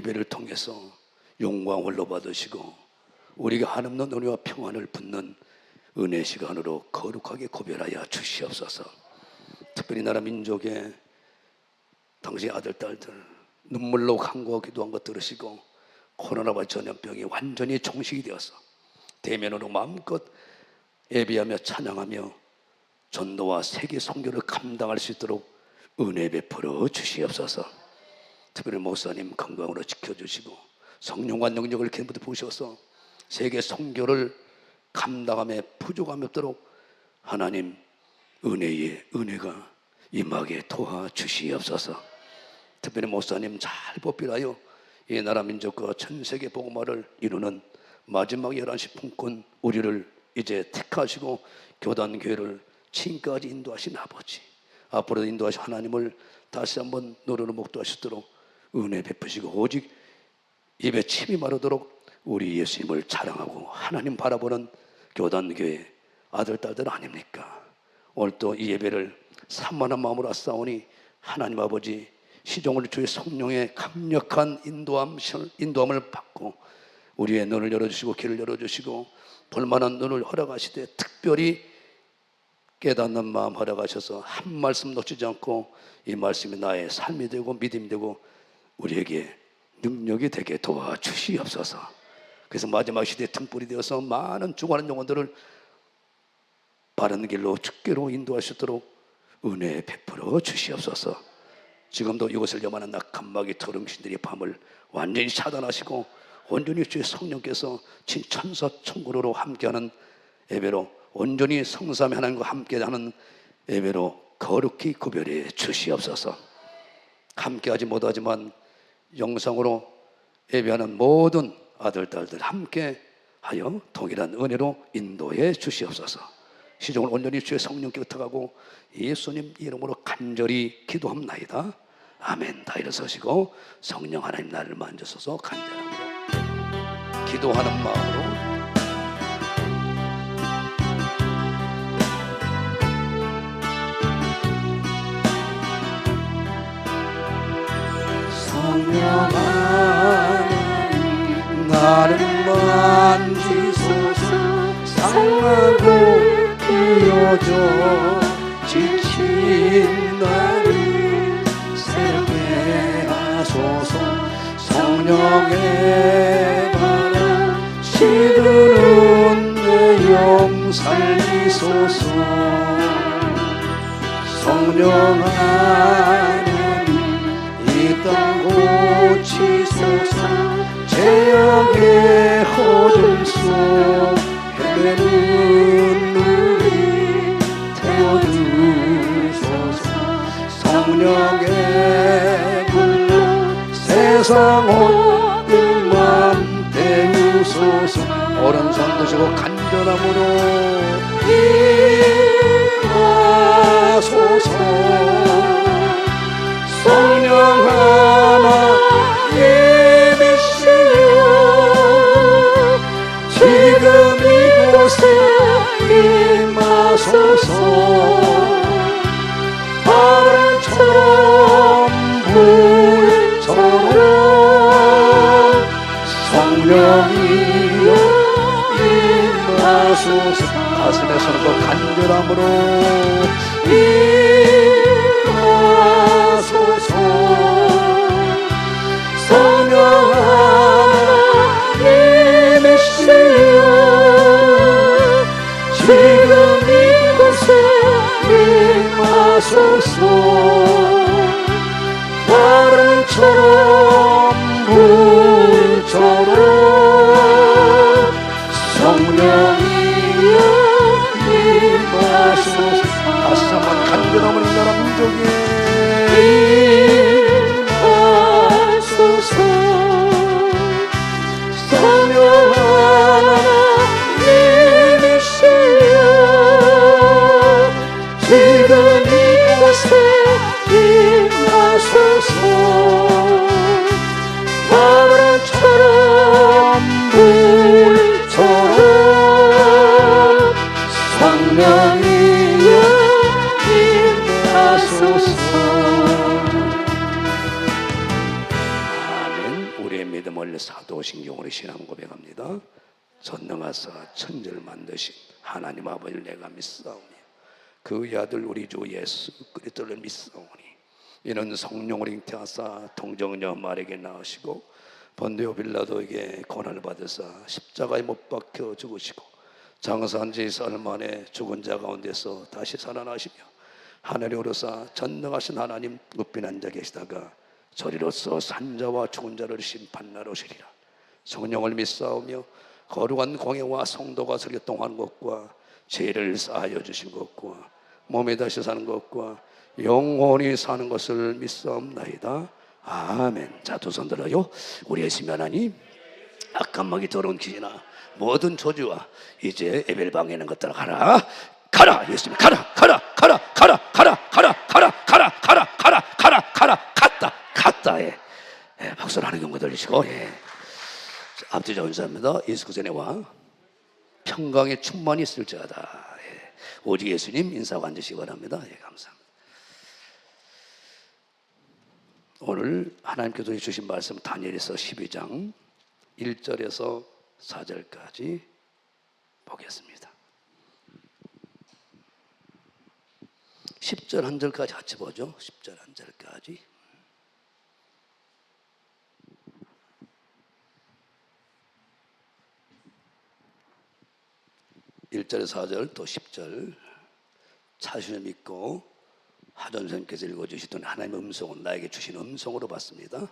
예배를 통해서 영광을 홀로 받으시고 우리가 한없는 은혜와 평안을 붙는 은혜 시간으로 거룩하게 구별하여 주시옵소서. 특별히 나라 민족의 당시 아들 딸들 눈물로 간구하고 기도한 것 들으시고 코로나와 전염병이 완전히 종식이 되어서 대면으로 마음껏 예배하며 찬양하며 전도와 세계 선교를 감당할 수 있도록 은혜 베풀어 주시옵소서. 특별히 목사님 건강으로 지켜주시고 성령과 능력을 기름부터 부으셔서 세계 선교를 감당함에 부족함이 없도록 하나님 은혜가 임하게 도와주시옵소서. 특별히 목사님 잘 보필하여 이 나라 민족과 전 세계 복음화를 이루는 마지막 11시 품꾼 우리를 이제 택하시고 교단교회를 지금까지 인도하신 아버지, 앞으로도 인도하신 하나님을 다시 한번 노래로 목도하시도록 은혜 베푸시고 오직 입에 침이 마르도록 우리 예수님을 자랑하고 하나님 바라보는 교단교회 아들 딸들 아닙니까? 오늘 또 이 예배를 산만한 마음으로 왔사오니 하나님 아버지 시종을 주의 성령의 강력한 인도함을 받고 우리의 눈을 열어주시고 귀를 열어주시고 볼만한 눈을 허락하시되 특별히 깨닫는 마음 허락하셔서 한 말씀 놓치지 않고 이 말씀이 나의 삶이 되고 믿음이 되고 우리에게 능력이 되게 도와주시옵소서. 그래서 마지막 시대에 등불이 되어서 많은 죽어가는 영혼들을 바른 길로 죽게로 인도하시도록 은혜 베풀어 주시옵소서. 지금도 이곳을 염하는 낙한 마귀 더러움신들이 밤을 완전히 차단하시고 온전히 주의 성령께서 진천사 천구로로 함께하는 예배로 온전히 성삼위 하나님과 함께하는 예배로 거룩히 구별해 주시옵소서. 함께하지 못하지만 영상으로 예배하는 모든 아들 딸들 함께하여 동일한 은혜로 인도해 주시옵소서. 시종을 온전히 주의 성령께 의탁하고 예수님 이름으로 간절히 기도합나이다. 아멘. 다 일어서시고 성령 하나님 나를 만져서서 간절함으로 기도하는 마음으로 성령 하나님 나를 만지소서. 상하고 비워줘 지친 나를 새롭게 하소서. 성령의 바람 시드는 내 영 살리소서. 성령 하나님 이 땅 고치소서. 죄악의 허들 속 헤매는 우리 태워주소서. 성령의 불로 세상 옷들만 태우소서. 오른손 드시고 간절함으로 임하소서. 성령 하나님이시여 지금 이곳에 임하소서. 바람처럼 불처럼 성령이여 임하소서. 가슴에 손을 간절함으로 임하소서. 성령 하나님이시여 지금 이곳에 임하소서. 바람처럼 불처럼 성령이여 임하소서. 다시 한번 간절함을 나라 민족에 임하소서. 성령 하나님이시여 지금 이곳에 임하소서. 바람처럼 불처럼 성령이여 임하소서. 아멘. 우리의 오늘 사도신경으로 신앙 고백합니다. 전능하사 천지를 만드신 하나님 아버지를 내가 믿사오니 그의 아들 우리 주 예수 그리스도를 믿사오니 이는 성령으로 잉태하사 동정녀 마리아에게 낳으시고 본디오 빌라도에게 고난을 받으사 십자가에 못 박혀 죽으시고 장사한 지 사흘 만에 죽은 자 가운데서 다시 살아나시며 하늘에 오르사 전능하신 하나님 우편 앉아 계시다가 저리로서 산자와 죽은 자를 심판하러 오시리라. 성령을 믿사오며 거룩한 공예와 성도가 설교동하는 것과 죄를 사하여 주신 것과 몸에 다시 사는 것과 영원히 사는 것을 믿사옵나이다. 아멘. 자, 두 손 들어요. 우리 예수님 하나님, 악한마귀 더러운 귀신아 모든 저주와 이제 에벨방에 있는 것들 가라. 가라. 예수님 가라. 가라. 가라. 가라. 가라. 가라. 가라. 가라. 가라. 가라. 가라. 가라. 갔다. 갔다. 예. 박수를 하는 경우 들리시고 예. 앞뒤 전사입니다. 예수 그전에 와 평강의 충만이 있을지어다. 예. 오직 예수님 인사하고 앉으시기 바랍니다. 예, 감사합니다. 오늘 하나님께서 주신 말씀 다니엘서 12장 1절에서 4절까지 보겠습니다. 10절 한 절까지 같이 보죠. 10절 한 절까지. (1절에서) 4절 또 10절 자신을 믿고 하전 선생님께서 읽어주시던 하나님의 음성은 나에게 주신 음성으로 받습니다.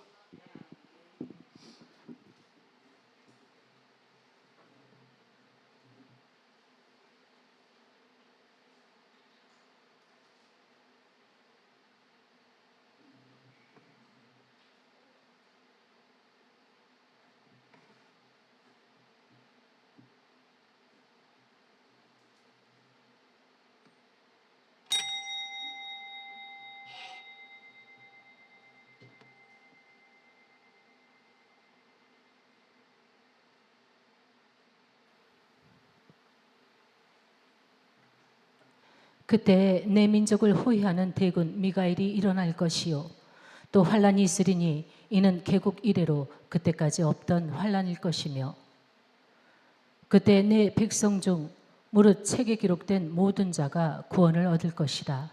그때 내 민족을 호위하는 대군 미가엘이 일어날 것이요 또 환란이 있으리니 이는 개국 이래로 그때까지 없던 환란일 것이며 그때 내 백성 중 무릇 책에 기록된 모든 자가 구원을 얻을 것이라.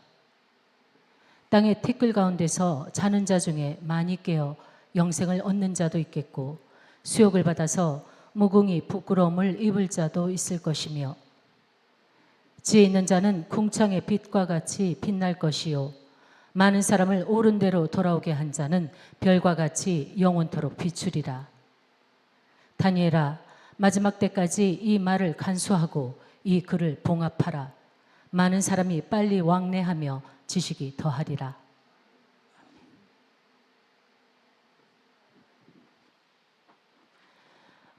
땅의 티끌 가운데서 자는 자 중에 많이 깨어 영생을 얻는 자도 있겠고 수욕을 받아서 무궁히 부끄러움을 입을 자도 있을 것이며 지혜 있는 자는 궁창의 빛과 같이 빛날 것이요 많은 사람을 옳은 대로 돌아오게 한 자는 별과 같이 영원토록 비추리라. 다니엘아, 마지막 때까지 이 말을 간수하고 이 글을 봉합하라. 많은 사람이 빨리 왕래하며 지식이 더하리라.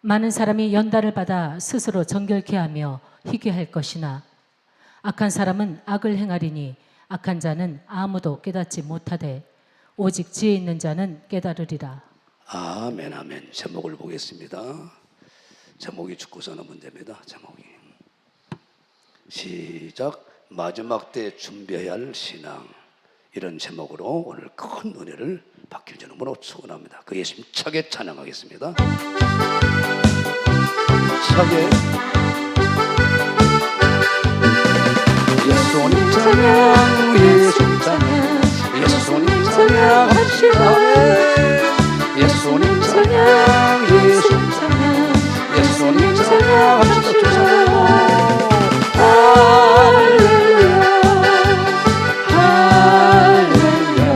많은 사람이 연단을 받아 스스로 정결케 하며 희게 할 것이나 악한 사람은 악을 행하리니 악한 자는 아무도 깨닫지 못하되 오직 지혜 있는 자는 깨달으리라. 아멘. 아멘. 제목을 보겠습니다. 제목이 축구선언 문제입니다. 제목이 시작. 마지막 때 준비해야 할 신앙. 이런 제목으로 오늘 큰 은혜를 받길 주님으로 축원합니다. 그 예수님 차게 찬양하겠습니다. 차게 예수님 찬양, 예수님 찬양, 예수님 찬양합시다. 예수님 찬양, 예수님 찬양, 예수님 찬양합시다. 할렐루야, 할렐루야.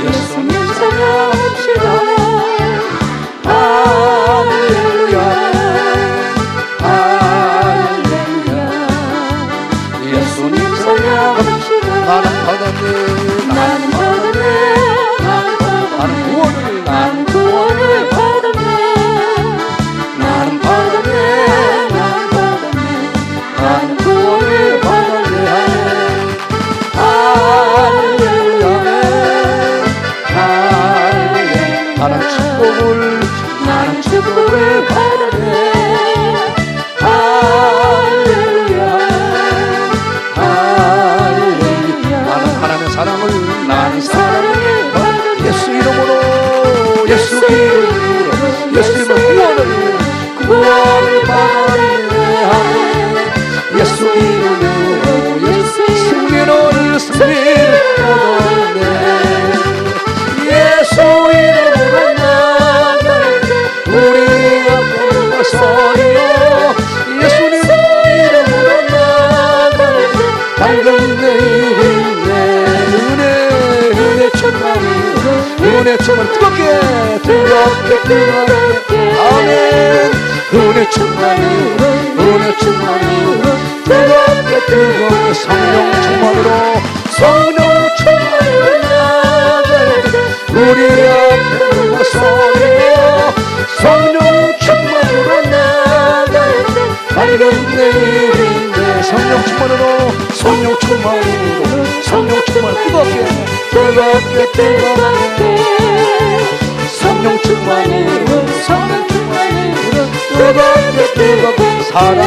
예수님 찬양합시다. 할렐루야, 할렐루야. 예수님 찬양합시다. 나는 받았네, 나는 받았네, 나는 구원을 받았네, 나는 받았네, 나는 구원을 받았네. 할렐루야, 할렐루야. 나는 축복을 받았네. 할렐루야, 할렐루야. 나는 하나님의 사랑을 나는 사랑을 받았네. 예수 이름으로 예수 이름으로 은혜 충만 뜨겁게 뜨겁게 아멘. 은혜 충만해 은혜 충만해 뜨겁게 성령 충만으로 나아갈 때 우리 앞에 서리며 성령 충만으로 나아갈 때 밝은 내일인데 성령 충만 뜨겁게 성령 충만으로 뜨겁게 사랑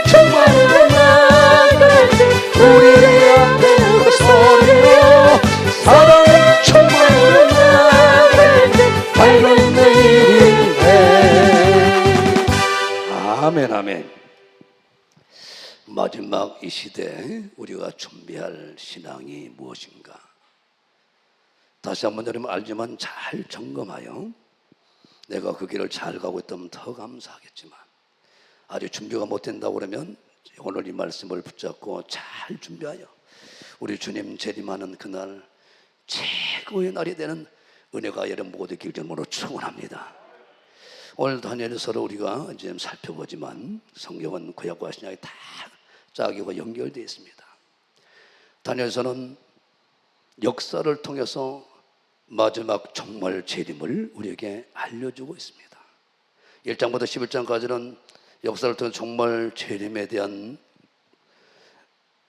충만으로 나아갈 때 우리 앞에 서리며 사랑 충만으로 나아갈 때 밝은 내일인데 아멘 아멘. 마지막 이 시대에 우리가 준비할 신앙이 무엇인가? 다시 한번 여러분 알지만 잘 점검하여 내가 그 길을 잘 가고 있다면 더 감사하겠지만 아직 준비가 못 된다고 그러면 오늘 이 말씀을 붙잡고 잘 준비하여 우리 주님 재림하는 그날 최고의 날이 되는 은혜가 여러분 모두 길전으로 축원합니다. 오늘 다니엘서를 우리가 이제 살펴보지만 성경은 구약과 신약이 다 짝이고 연결되어 있습니다. 다니엘서는 역사를 통해서 마지막 정말 재림을 우리에게 알려주고 있습니다. 1장부터 11장까지는 역사를 통해 정말 재림에 대한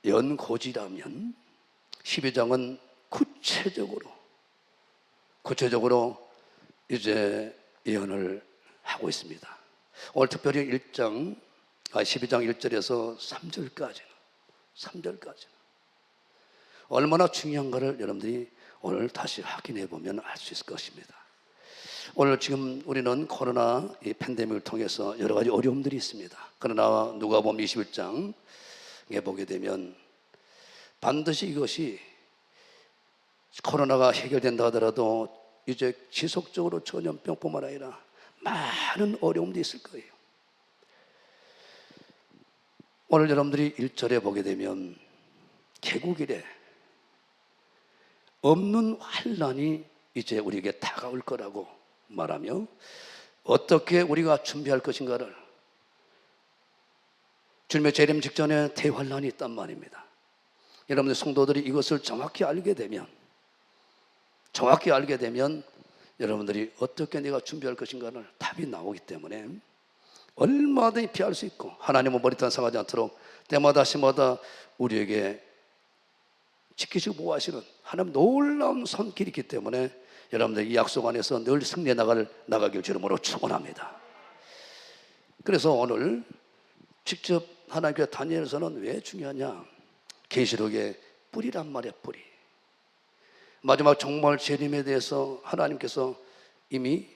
연고지라면 12장은 구체적으로 이제 예언을 하고 있습니다. 오늘 특별히 12장 1절에서 3절까지 얼마나 중요한가를 여러분들이 오늘 다시 확인해 보면 알 수 있을 것입니다. 오늘 지금 우리는 코로나 이 팬데믹을 통해서 여러 가지 어려움들이 있습니다. 그러나 누가복음 21장에 보게 되면 반드시 이것이 코로나가 해결된다 하더라도 이제 지속적으로 전염병뿐만 아니라 많은 어려움도 있을 거예요. 오늘 여러분들이 1절에 보게 되면 개국일에 없는 환난이 이제 우리에게 다가올 거라고 말하며 어떻게 우리가 준비할 것인가를 주님의 재림 직전에 대환난이 있단 말입니다. 여러분들 성도들이 이것을 정확히 알게 되면 여러분들이 어떻게 내가 준비할 것인가를 답이 나오기 때문에 얼마든지 피할 수 있고 하나님은 머리탄 상하지 않도록 때마다 시마다 우리에게 지키시고 보호하시는 하나님 놀라운 손길이 있기 때문에 여러분들 이 약속 안에서 늘 승리해 나가길 주름으로 축원합니다. 그래서 오늘 직접 하나님께 다니엘서는 왜 중요하냐? 계시록의 뿌리란 말이야, 뿌리. 마지막 정말 재림에 대해서 하나님께서 이미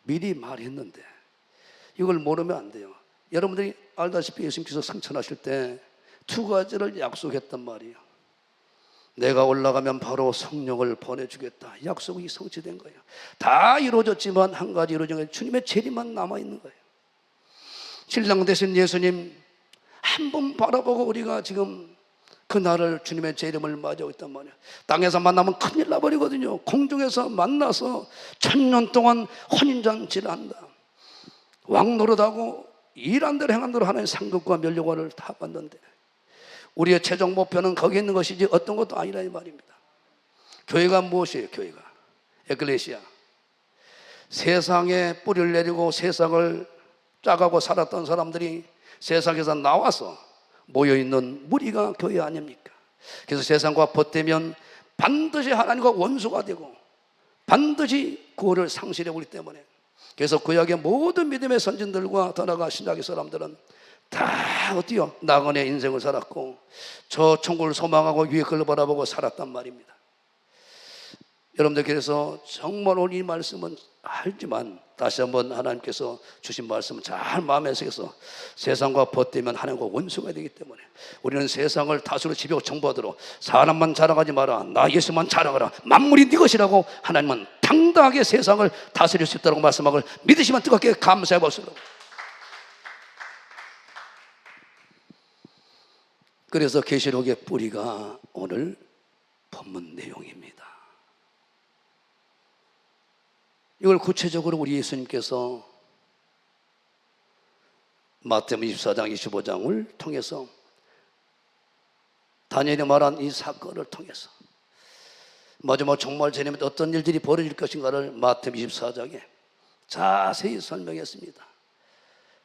미리 말했는데 이걸 모르면 안 돼요. 여러분들이 알다시피 예수님께서 승천하실 때 두 가지를 약속했단 말이에요. 내가 올라가면 바로 성령을 보내주겠다. 약속이 성취된 거예요. 다 이루어졌지만 한 가지 이루어진 거예요. 주님의 재림만 남아있는 거예요. 신랑 되신 예수님 한 번 바라보고 우리가 지금 그날을 주님의 재림을 맞이하고 있단 말이에요. 땅에서 만나면 큰일 나버리거든요. 공중에서 만나서 1000년 동안 혼인잔치를 한다. 왕노릇하고 일한 대로 행한 대로 하나님의 상급과 면류관을 다 받는데 우리의 최종 목표는 거기 있는 것이지 어떤 것도 아니라 이 말입니다. 교회가 무엇이에요? 교회가 에클레시아, 세상에 뿌리를 내리고 세상을 짜가고 살았던 사람들이 세상에서 나와서 모여있는 무리가 교회 아닙니까? 그래서 세상과 벗되면 반드시 하나님과 원수가 되고 반드시 구원을 상실해 오기 때문에 그래서 구약의 모든 믿음의 선진들과 더 나아가 신약의 사람들은 다 어디요? 낙원의 인생을 살았고 저 천국을 소망하고 위에 그걸 바라보고 살았단 말입니다. 여러분들 그래서 정말 오늘 이 말씀은 알지만 다시 한번 하나님께서 주신 말씀은 잘 마음에 새겨서 세상과 벗되면 하나님과 원수가 되기 때문에 우리는 세상을 다스려 지배하고 정보하도록 사람만 자랑하지 마라, 나 예수만 자랑하라, 만물이 네 것이라고 하나님은 당당하게 세상을 다스릴 수 있다고 말씀하고 믿으시면 뜨겁게 감사해 보시라고. 그래서 계시록의 뿌리가 오늘 본문 내용입니다. 이걸 구체적으로 우리 예수님께서 마태복음 24장 25장을 통해서 다니엘이 말한 이 사건을 통해서 마지막 종말 전에 어떤 일들이 벌어질 것인가를 마태복음 24장에 자세히 설명했습니다.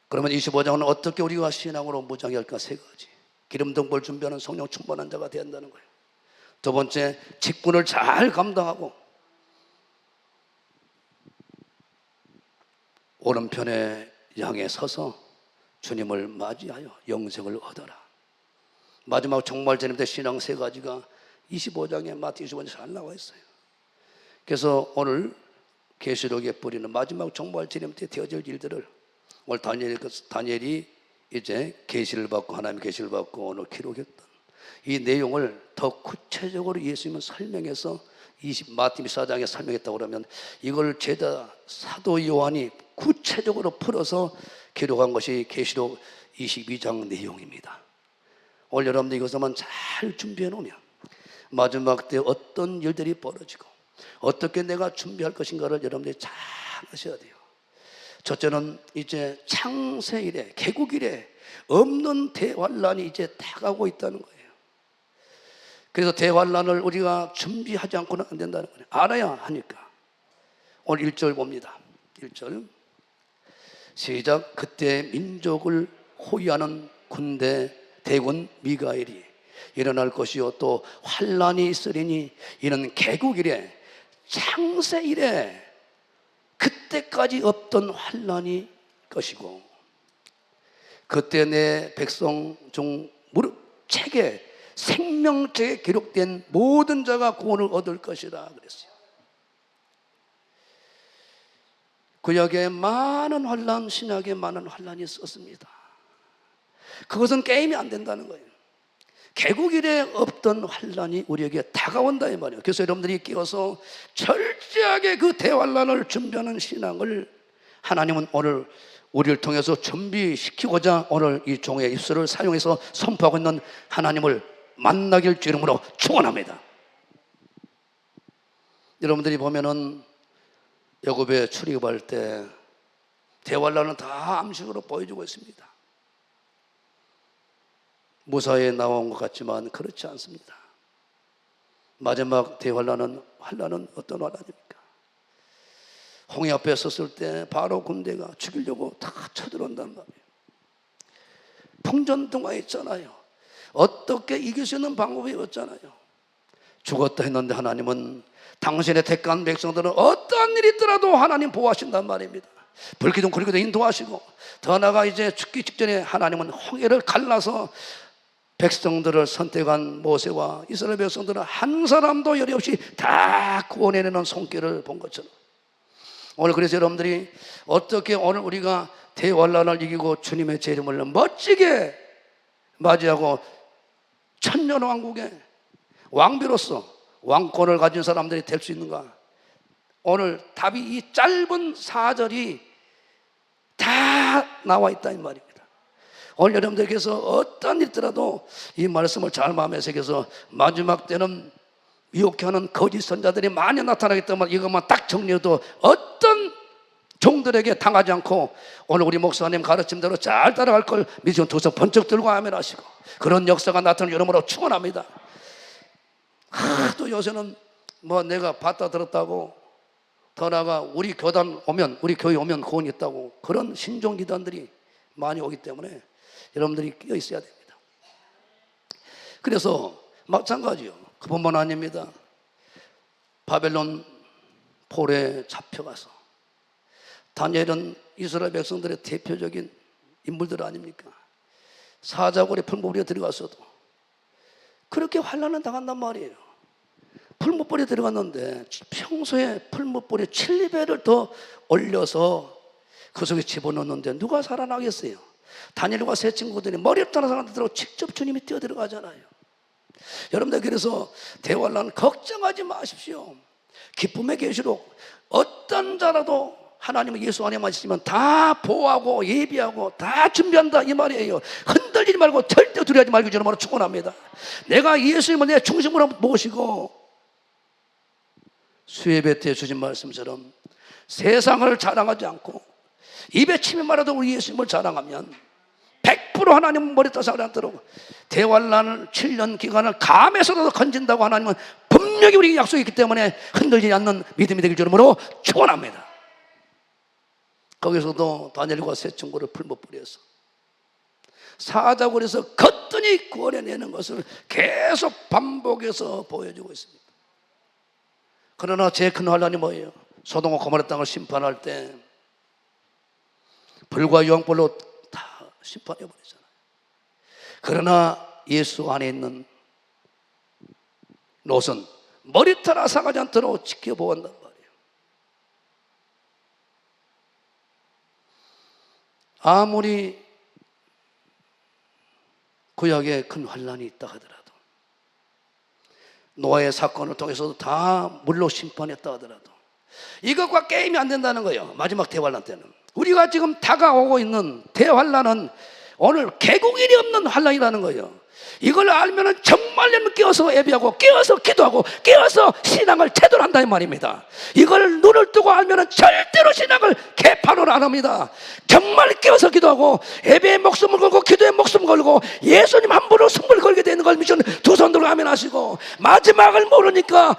그러면 25장은 어떻게 우리가 신앙으로 무장해야 할까? 세 가지. 기름등불 준비하는 성령 충만한 자가 되어야 한다는 거예요. 두 번째, 직분을 잘 감당하고 오른편에 향해 서서 주님을 맞이하여 영생을 얻어라. 마지막 종말 전에 신앙 세 가지가 25장에 마태 25장에 잘 나와 있어요. 그래서 오늘 계시록에 뿌리는 마지막 종말 전에 되어질 일들을 오늘 다니엘이 이제 계시를 받고 하나님의 계시를 받고 오늘 기록했던 이 내용을 더 구체적으로 예수님은 설명해서 마태 24장에 설명했다고 그러면 이걸 제자 사도 요한이 구체적으로 풀어서 기록한 것이 계시록 22장 내용입니다. 오늘 여러분들 이것만 잘 준비해 놓으면 마지막 때 어떤 일들이 벌어지고 어떻게 내가 준비할 것인가를 여러분들이 잘 아셔야 돼요. 첫째는 이제 창세 이래 개국 이래 없는 대환란이 이제 다가오고 있다는 거예요. 그래서 대환란을 우리가 준비하지 않고는 안 된다는 거예요. 알아야 하니까. 오늘 1절 봅니다. 1절 시작. 그때 민족을 호위하는 군대 대군 미가엘이 일어날 것이요 또 환란이 있으리니 이는 개국 이래 창세 이래 그때까지 없던 환란이 것이고 그때 내 백성 중 무릇 책에 생명책에 기록된 모든 자가 구원을 얻을 것이라 그랬어요. 구약에 많은 환란, 신약에 많은 환란이 있었습니다. 그것은 게임이 안 된다는 거예요. 개국 이래 없던 환란이 우리에게 다가온다 이 말이에요. 그래서 여러분들이 끼어서 철저하게 그 대환란을 준비하는 신앙을 하나님은 오늘 우리를 통해서 준비시키고자 오늘 이 종의 입술을 사용해서 선포하고 있는 하나님을 만나길 주 이름으로 축원합니다. 여러분들이 보면은 야곱에 출입할 때 대환란은 다 암식으로 보여주고 있습니다. 무사히 나온 것 같지만 그렇지 않습니다. 마지막 대환란은 어떤 환란입니까? 홍해 앞에 섰을 때 바로 군대가 죽이려고 다 쳐들어온단 말이에요. 풍전등화했잖아요. 어떻게 이길 수 있는 방법이 없잖아요. 죽었다 했는데 하나님은 당신의 택한 백성들은 어떠한 일이 있더라도 하나님 보호하신단 말입니다. 불기둥 구리기도 인도하시고 더 나아가 이제 죽기 직전에 하나님은 홍해를 갈라서 백성들을 선택한 모세와 이스라엘 백성들은 한 사람도 여리 없이 다 구원해내는 손길을 본 것처럼 오늘 그래서 여러분들이 어떻게 오늘 우리가 대환란을 이기고 주님의 제 이름을 멋지게 맞이하고 천년왕국의 왕비로서 왕권을 가진 사람들이 될 수 있는가? 오늘 답이 이 짧은 4절이 다 나와 있다 이 말입니다. 오늘 여러분들께서 어떤 일더라도 이 말씀을 잘 마음에 새겨서 마지막 때는 미혹해하는 거짓 선자들이 많이 나타나기 때문에 이것만 딱 정리해도 어떤 종들에게 당하지 않고 오늘 우리 목사님 가르침대로 잘 따라갈 걸 믿으면 두 손 번쩍 들고 아멘 하시고 그런 역사가 나타나는 여러모로 축원합니다. 또 요새는 뭐 내가 봤다 들었다고 더 나아가 우리 교단 오면 우리 교회 오면 구원이 있다고 그런 신종기단들이 많이 오기 때문에 여러분들이 끼어 있어야 됩니다. 그래서 마찬가지요. 그뿐만 아닙니다. 바벨론 폴에 잡혀가서 다니엘은 이스라엘 백성들의 대표적인 인물들 아닙니까? 사자굴에 풀무불에 들어갔어도 그렇게 환난을 당한단 말이에요. 풀무불에 들어갔는데 평소에 풀무불에 7배를 더 올려서 그 속에 집어넣는데 누가 살아나겠어요? 다니엘과 세 친구들이 머리를 따라 사람들하고 직접 주님이 뛰어 들어가잖아요. 여러분들 그래서 대환란 걱정하지 마십시오. 기쁨의 계시록 어떤 자라도 하나님은 예수 안에만 있으면 다 보호하고 예비하고 다 준비한다 이 말이에요. 흔들리지 말고 절대 두려워하지 말고 저는 축원합니다. 내가 예수님을 내 중심으로 모시고 수예배 때 주신 말씀처럼 세상을 자랑하지 않고 입에 침이 말아도 우리 예수님을 자랑하면 100% 하나님 머리 떠서 않도록 대환란을 7년 기간을 감에서라도 건진다고 하나님은 분명히 우리에게 약속했기 때문에 흔들리지 않는 믿음이 되길 주름으로 축원합니다. 거기서도 다니엘과 세 친구를 풀무불이어서 사자굴에서 거뜬히 구원해내는 것을 계속 반복해서 보여주고 있습니다. 그러나 제일 큰 환란이 뭐예요? 소돔과 고모라 땅을 심판할 때 불과 유황불로 다 심판해버리잖아요. 그러나 예수 안에 있는 롯은 머리털 앗아가지 않도록 지켜보았단 말이에요. 아무리 구약에 큰 환란이 있다 하더라도, 노아의 사건을 통해서도 다 물로 심판했다 하더라도 이것과 게임이 안 된다는 거예요. 마지막 대환란 때는 우리가 지금 다가오고 있는 대환란은 오늘 개국일이 없는 환란이라는 거예요. 이걸 알면 정말 여러분 깨어서 예배하고 깨어서 기도하고 깨어서 신앙을 제대로 한다 이 말입니다. 이걸 눈을 뜨고 알면 절대로 신앙을 개판으로 안 합니다. 정말 깨어서 기도하고 예배에 목숨을 걸고 기도에 목숨을 걸고 예수님 한 분으로 승부를 걸게 되는 걸 미션 두 손 들고 아멘 하시고, 마지막을 모르니까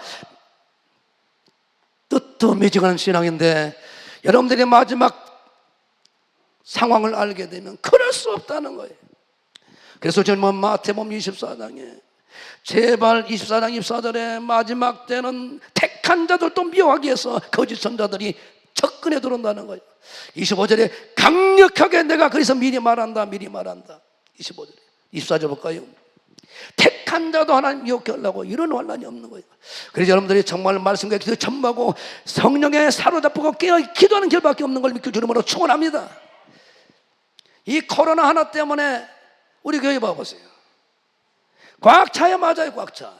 뜻도 미지근한 신앙인데 여러분들이 마지막 상황을 알게 되면 그럴 수 없다는 거예요. 그래서 저는 마태복음 24장에 제발 24장 24절에 마지막 때는 택한 자들도 미워하기 위해서 거짓 선자들이 접근해 들어온다는 거예요. 25절에 강력하게 내가 그래서 미리 말한다 25절에 24절 볼까요? 택한 자도 하나님 미혹해 하려고 이런 환란이 없는 거예요. 그래서 여러분들이 정말 말씀과 기도 전무하고 성령에 사로잡히고 깨어 기도하는 길밖에 없는 걸 믿고 주름으로 축원합니다. 이 코로나 하나 때문에 우리 교회 봐보세요. 꽉 차야 맞아요. 꽉 차요.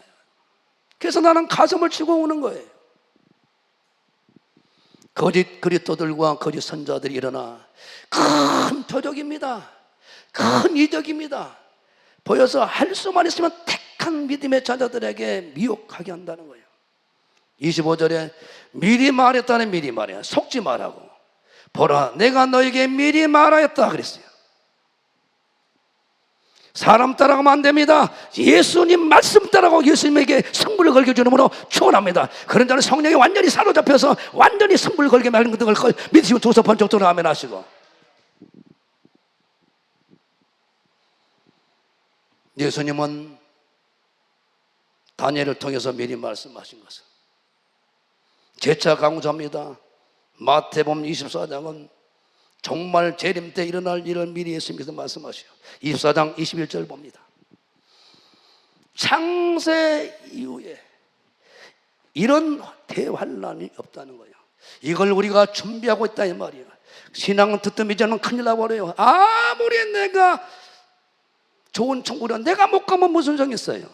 그래서 나는 가슴을 치고 우는 거예요. 거짓 그리스도들과 거짓 선자들이 일어나 큰 표적입니다. 큰 이적입니다. 보여서 할 수만 있으면 택한 믿음의 자녀들에게 미혹하게 한다는 거예요. 25절에 미리 말했다는 미리 말이야. 속지 말라고. 보라 내가 너에게 미리 말하였다 그랬어요. 사람 따라가면 안 됩니다. 예수님 말씀 따라가고 예수님에게 승부를 걸게 주므로 축원합니다. 그런 자는 성령에 완전히 사로잡혀서 완전히 승부를 걸게 말는 걸 믿으시고 두 손 번쩍 들어 아멘 하시고, 예수님은 다니엘을 통해서 미리 말씀하신 것을 재차 강조합니다. 마태복음 24장은 정말 재림 때 일어날 일을 미리 예수님께서 말씀하시요. 24장 21절 봅니다. 창세 이후에 이런 대환란이 없다는 거예요. 이걸 우리가 준비하고 있다 이 말이에요. 신앙은 듣던 이제는 큰일 나버려요. 아무리 내가 좋은 천국이라 내가 못 가면 무슨 정 있어요.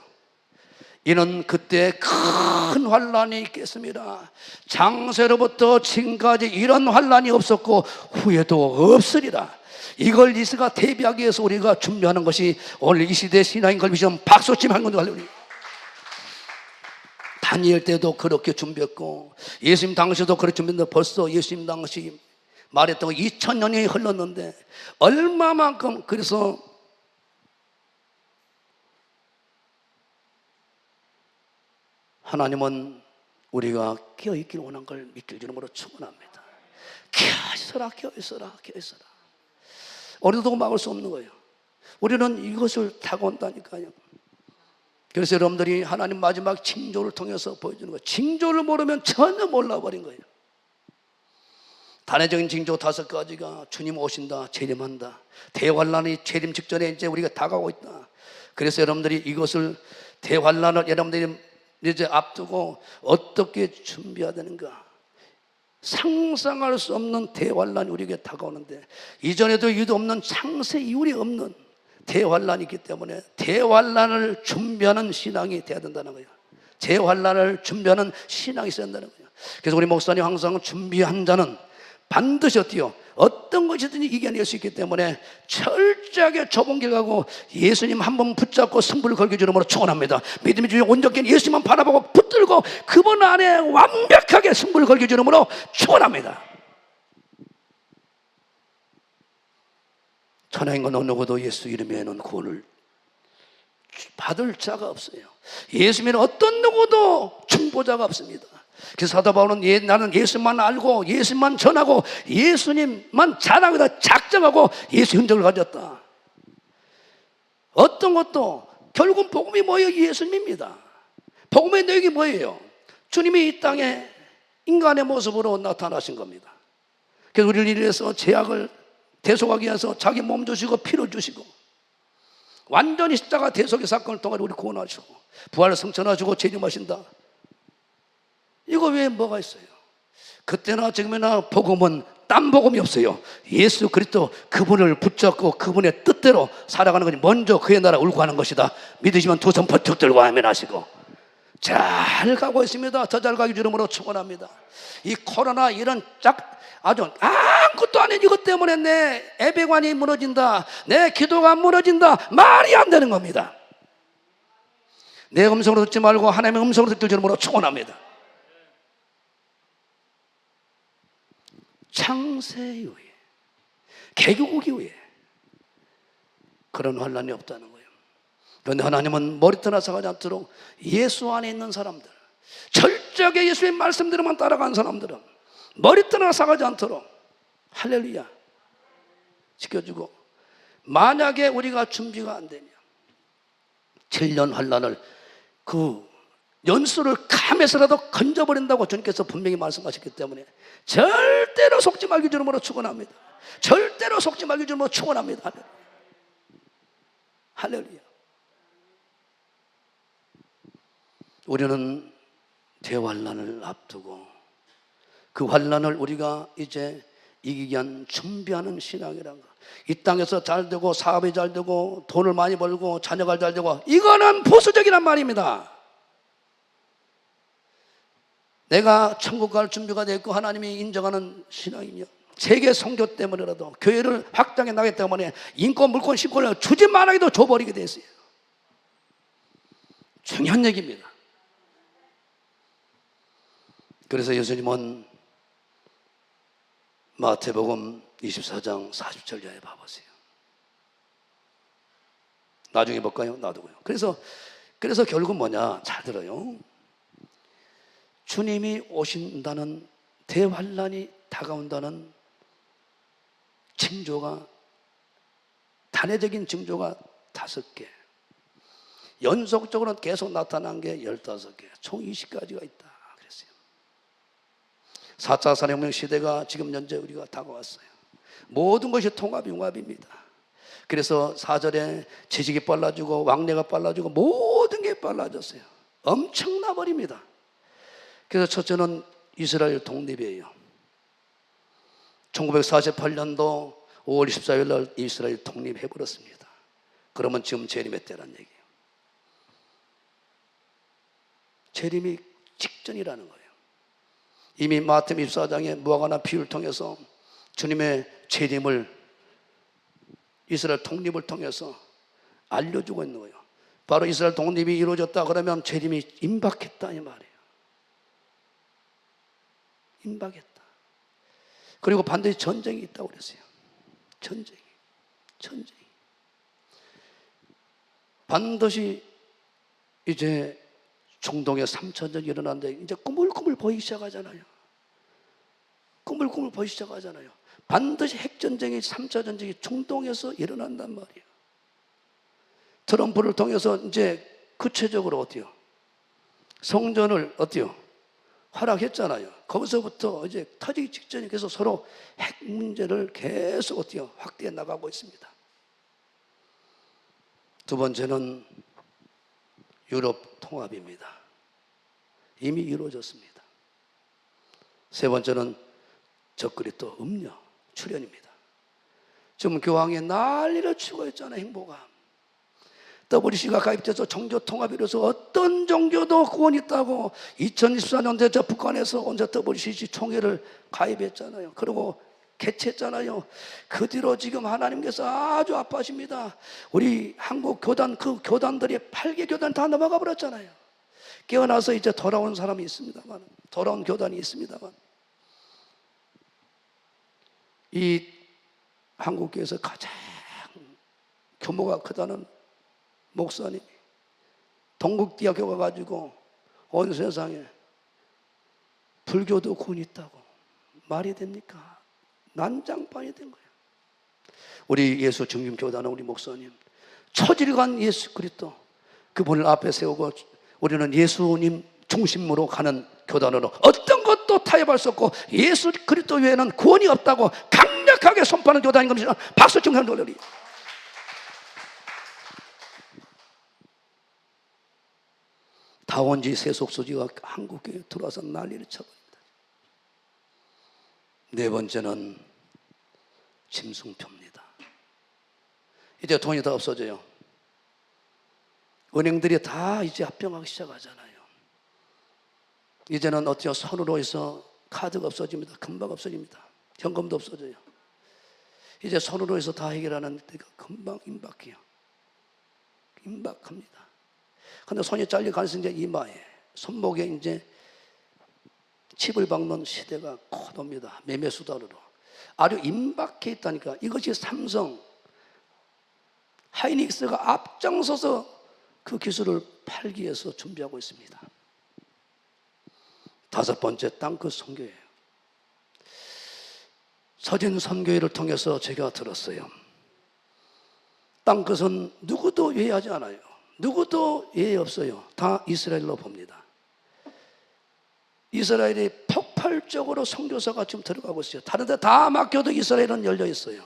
이는 그때 큰 환란이 있겠습니다. 장세로부터 지금까지 이런 환란이 없었고 후에도 없으리라. 이걸 이스가 대비하기 위해서 우리가 준비하는 것이 오늘 이 시대 신앙인 걸 미션 박수치면 하는 건데, 다니엘 때도 그렇게 준비했고 예수님 당시도 그렇게 준비했는데 벌써 예수님 당시 말했던 거 2000년이 흘렀는데 얼마만큼, 그래서 하나님은 우리가 깨어있길 원한 걸 믿길 주름으로 축원합니다. 깨어있어라 깨어있어라 깨어있어라. 어디도 막을 수 없는 거예요. 우리는 이것을 타고 온다니까요. 그래서 여러분들이 하나님 마지막 징조를 통해서 보여주는 거예요. 징조를 모르면 전혀 몰라버린 거예요. 단회적인 징조 5가지가 주님 오신다, 재림한다, 대환란이 재림 직전에 이제 우리가 다가오고 있다. 그래서 여러분들이 이것을 대환란을 여러분들이 이제 앞두고 어떻게 준비해야 되는가, 상상할 수 없는 대환란이 우리에게 다가오는데 이전에도 이도 없는 창세 이후에 없는 대환란이 있기 때문에 대환란을 준비하는 신앙이 돼야 된다는 거예요. 대환란을 준비하는 신앙이 있어야 된다는 거예요. 그래서 우리 목사님 항상 준비한 자는 반드시 어때요? 어떤 것이든지 이겨낼 수 있기 때문에 철저하게 좁은 길 가고 예수님 한 번 붙잡고 승부를 걸기 주름으로 축원합니다. 믿음이 주신 온전히 예수님만 바라보고 붙들고 그분 안에 완벽하게 승부를 걸기 주름으로 축원합니다. 천하인간 어느 누구도 예수 이름에는 구원을 받을 자가 없어요. 예수님은 어떤 누구도 중보자가 없습니다. 그래서 사도 바울은 나는 예수만 알고 예수만 전하고 예수님만 자랑하다 작정하고 예수 흔적을 가졌다. 어떤 것도 결국 복음이 뭐예요? 예수님입니다. 복음의 내용이 뭐예요? 주님이 이 땅에 인간의 모습으로 나타나신 겁니다. 그래서 우리를 위해서 죄악을 대속하기 위해서 자기 몸 주시고 피를 주시고 완전히 십자가 대속의 사건을 통해 우리 구원하시고 부활을 성천하시고 재림하신다. 이거 외에 뭐가 있어요? 그때나 지금이나 복음은 딴 복음이 없어요. 예수 그리스도 그분을 붙잡고 그분의 뜻대로 살아가는 것이 먼저 그의 나라 울고 하는 것이다. 믿으시면 두 손 버쩍 들고 아멘 하시고 잘 가고 있습니다. 더 잘 가기 주름으로 축원합니다. 이 코로나 이런 아주 아무것도 아닌 이것 때문에 내 예배관이 무너진다, 내 기도가 무너진다, 말이 안 되는 겁니다. 내 음성으로 듣지 말고 하나님의 음성으로 듣길 주름으로 축원합니다. 창세 이후에 개교국 이후에 그런 환란이 없다는 거예요. 그런데 하나님은 머리도 나서가지 않도록 예수 안에 있는 사람들, 철저하게 예수의 말씀대로만 따라간 사람들은 머리도 나서가지 않도록 할렐루야 지켜주고, 만약에 우리가 준비가 안 되면 7년 환란을 그 연수를 감해서라도 건져버린다고 주님께서 분명히 말씀하셨기 때문에 절대로 속지 말기 주름으로 축원합니다. 절대로 속지 말기 주름으로 축원합니다. 할렐루야. 우리는 대환란을 앞두고 그 환란을 우리가 이제 이기기 위한 준비하는 신앙이란 거. 이 땅에서 잘 되고 사업이 잘 되고 돈을 많이 벌고 자녀가 잘 되고 이거는 보수적이란 말입니다. 내가 천국 갈 준비가 되어 있고 하나님이 인정하는 신앙이며 세계 선교 때문에라도 교회를 확장해 나가기 때문에 인권, 물권, 신권을 주지 말아도 줘버리게 됐어요. 중요한 얘기입니다. 그래서 예수님은 마태복음 24장 40절 이하에 봐보세요. 나중에 볼까요? 놔두고요. 그래서 결국 뭐냐? 잘 들어요. 주님이 오신다는 대환란이 다가온다는 징조가, 단회적인 징조가 5개, 연속적으로 계속 나타난 게 15개, 총 20가지가 있다 그랬어요. 4차 산업혁명 시대가 지금 현재 우리가 다가왔어요. 모든 것이 통합, 융합입니다. 그래서 4절에 지식이 빨라지고 왕래가 빨라지고 모든 게 빨라졌어요. 엄청나 버립니다. 그래서 첫째는 이스라엘 독립이에요. 1948년도 5월 24일 날 이스라엘 독립해버렸습니다. 그러면 지금 재림의 때란 얘기예요. 재림이 직전이라는 거예요. 이미 마태복음 24장의 무화과나 비유를 통해서 주님의 재림을, 이스라엘 독립을 통해서 알려주고 있는 거예요. 바로 이스라엘 독립이 이루어졌다 그러면 재림이 임박했다 이 말이에요. 임박했다. 그리고 반드시 전쟁이 있다고 그랬어요. 전쟁이. 반드시 이제 중동에 3차전이 일어났는데 이제 꾸물꾸물 보이기 시작하잖아요. 꾸물꾸물 보이기 시작하잖아요. 반드시 핵전쟁이, 3차 전쟁이 중동에서 일어난단 말이에요. 트럼프를 통해서 이제 구체적으로 어때요? 성전을 어때요? 허락했잖아요. 거기서부터 이제 터지기 직전에 계속 서로 핵 문제를 계속 어때요? 확대해 나가고 있습니다. 두 번째는 유럽 통합입니다. 이미 이루어졌습니다. 세 번째는 적그리스도 음녀 출현입니다. 지금 교황이 난리를 치고 있잖아요. 행보가. WC가 가입돼서 종교 통합이 이루어서 어떤 종교도 구원이 있다고 2024년도에 저 북한에서 언제 WCC 총회를 가입했잖아요. 그리고 개최했잖아요. 그 뒤로 지금 하나님께서 아주 아파하십니다. 우리 한국 교단, 그 교단들이 8개 교단 다 넘어가 버렸잖아요. 깨어나서 이제 돌아온 사람이 있습니다만, 돌아온 교단이 있습니다만, 이 한국교회에서 가장 규모가 크다는 목사님이 동국대학교 가가지고 온 세상에 불교도 군 있다고 말이 됩니까? 난장판이 된 거예요. 우리 예수 증림교단은 우리 목사님 초질간 예수 그리스도 그분을 앞에 세우고 우리는 예수님 중심으로 가는 교단으로 어떤 것도 타협할 수 없고 예수 그리스도 외에는 구원이 없다고 강력하게 선포하는 교단인 겁니다. 박수 청해 돌려리. 다원지 세속소지가 한국에 들어와서 난리를 쳐버립니다. 네 번째는 짐승표입니다. 이제 돈이 다 없어져요. 은행들이 다 이제 합병하기 시작하잖아요. 이제는 어때요? 손으로 해서 카드가 없어집니다. 금방 없어집니다. 현금도 없어져요. 이제 손으로 해서 다 해결하는 데가 금방 임박해요. 임박합니다. 근데 손이 잘릴 가능성이 이제 이마에, 손목에 이제 칩을 박는 시대가 곧 옵니다. 매매수단으로. 아주 임박해 있다니까. 이것이 삼성, 하이닉스가 앞장서서 그 기술을 팔기 위해서 준비하고 있습니다. 다섯 번째, 땅끝 선교회예요. 서진 선교회를 통해서 제가 들었어요. 땅끝은 누구도 예의하지 않아요. 누구도 예의 없어요. 다 이스라엘로 봅니다. 이스라엘이 폭발적으로 선교사가 지금 들어가고 있어요. 다른 데 다 막혀도 이스라엘은 열려 있어요.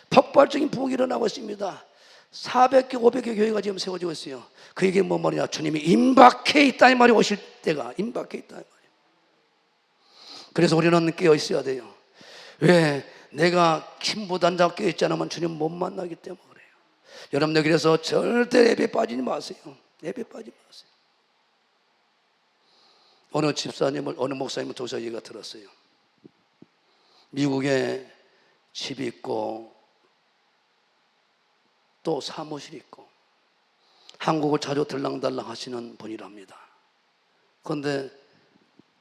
폭발적인 부흥이 일어나고 있습니다. 400개, 500개 교회가 지금 세워지고 있어요. 그 얘기는 뭔 말이냐? 주님이 임박해 있다 이 말이 오실 때가 임박해 있다 이 말이에요. 그래서 우리는 깨어 있어야 돼요. 왜? 내가 김부단장 깨어 있지 않으면 주님 못 만나기 때문에 그래요. 여러분들 그래서 절대 예배 빠지지 마세요. 예배 빠지지 마세요. 어느 집사님을, 어느 목사님을 통해서 얘기가 들었어요. 미국에 집이 있고 또 사무실이 있고 한국을 자주 들랑달랑 하시는 분이랍니다. 그런데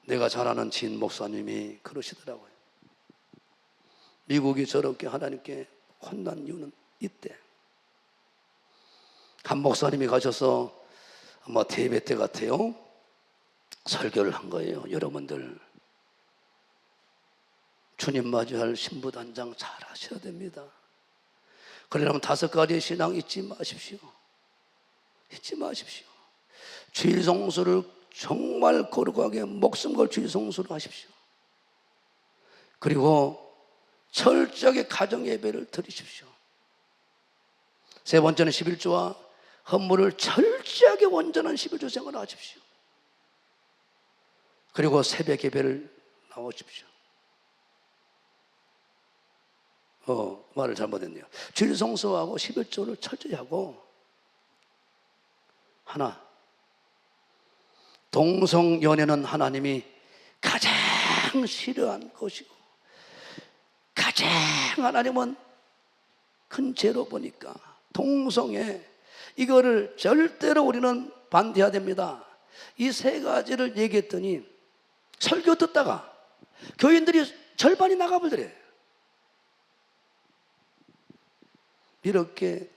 내가 잘 아는 지인 목사님이 그러시더라고요. 미국이 저렇게 하나님께 혼난 이유는 이때 한 목사님이 가셔서 아마 대회 때 같아요. 설교를 한 거예요. 여러분들 주님 맞이할 신부단장 잘 하셔야 됩니다. 그러려면 5가지의 신앙 잊지 마십시오. 잊지 마십시오. 주일 성수를 정말 거룩하게 목숨 걸 주일 성수를 하십시오. 그리고 철저하게 가정 예배를 드리십시오. 세 번째는 11조와 헌물을 철저하게 온전한 11조 생활을 하십시오. 그리고 새벽 예배를 나오십시오. 말을 잘못했네요. 주일 성수하고 11조를 철저히 하고 하나, 동성연애는 하나님이 가장 싫어한 것이고 가장 하나님은 큰 죄로 보니까 동성애 이거를 절대로 우리는 반대해야 됩니다. 이 세 가지를 얘기했더니 설교 듣다가 교인들이 절반이 나가버려요. 이렇게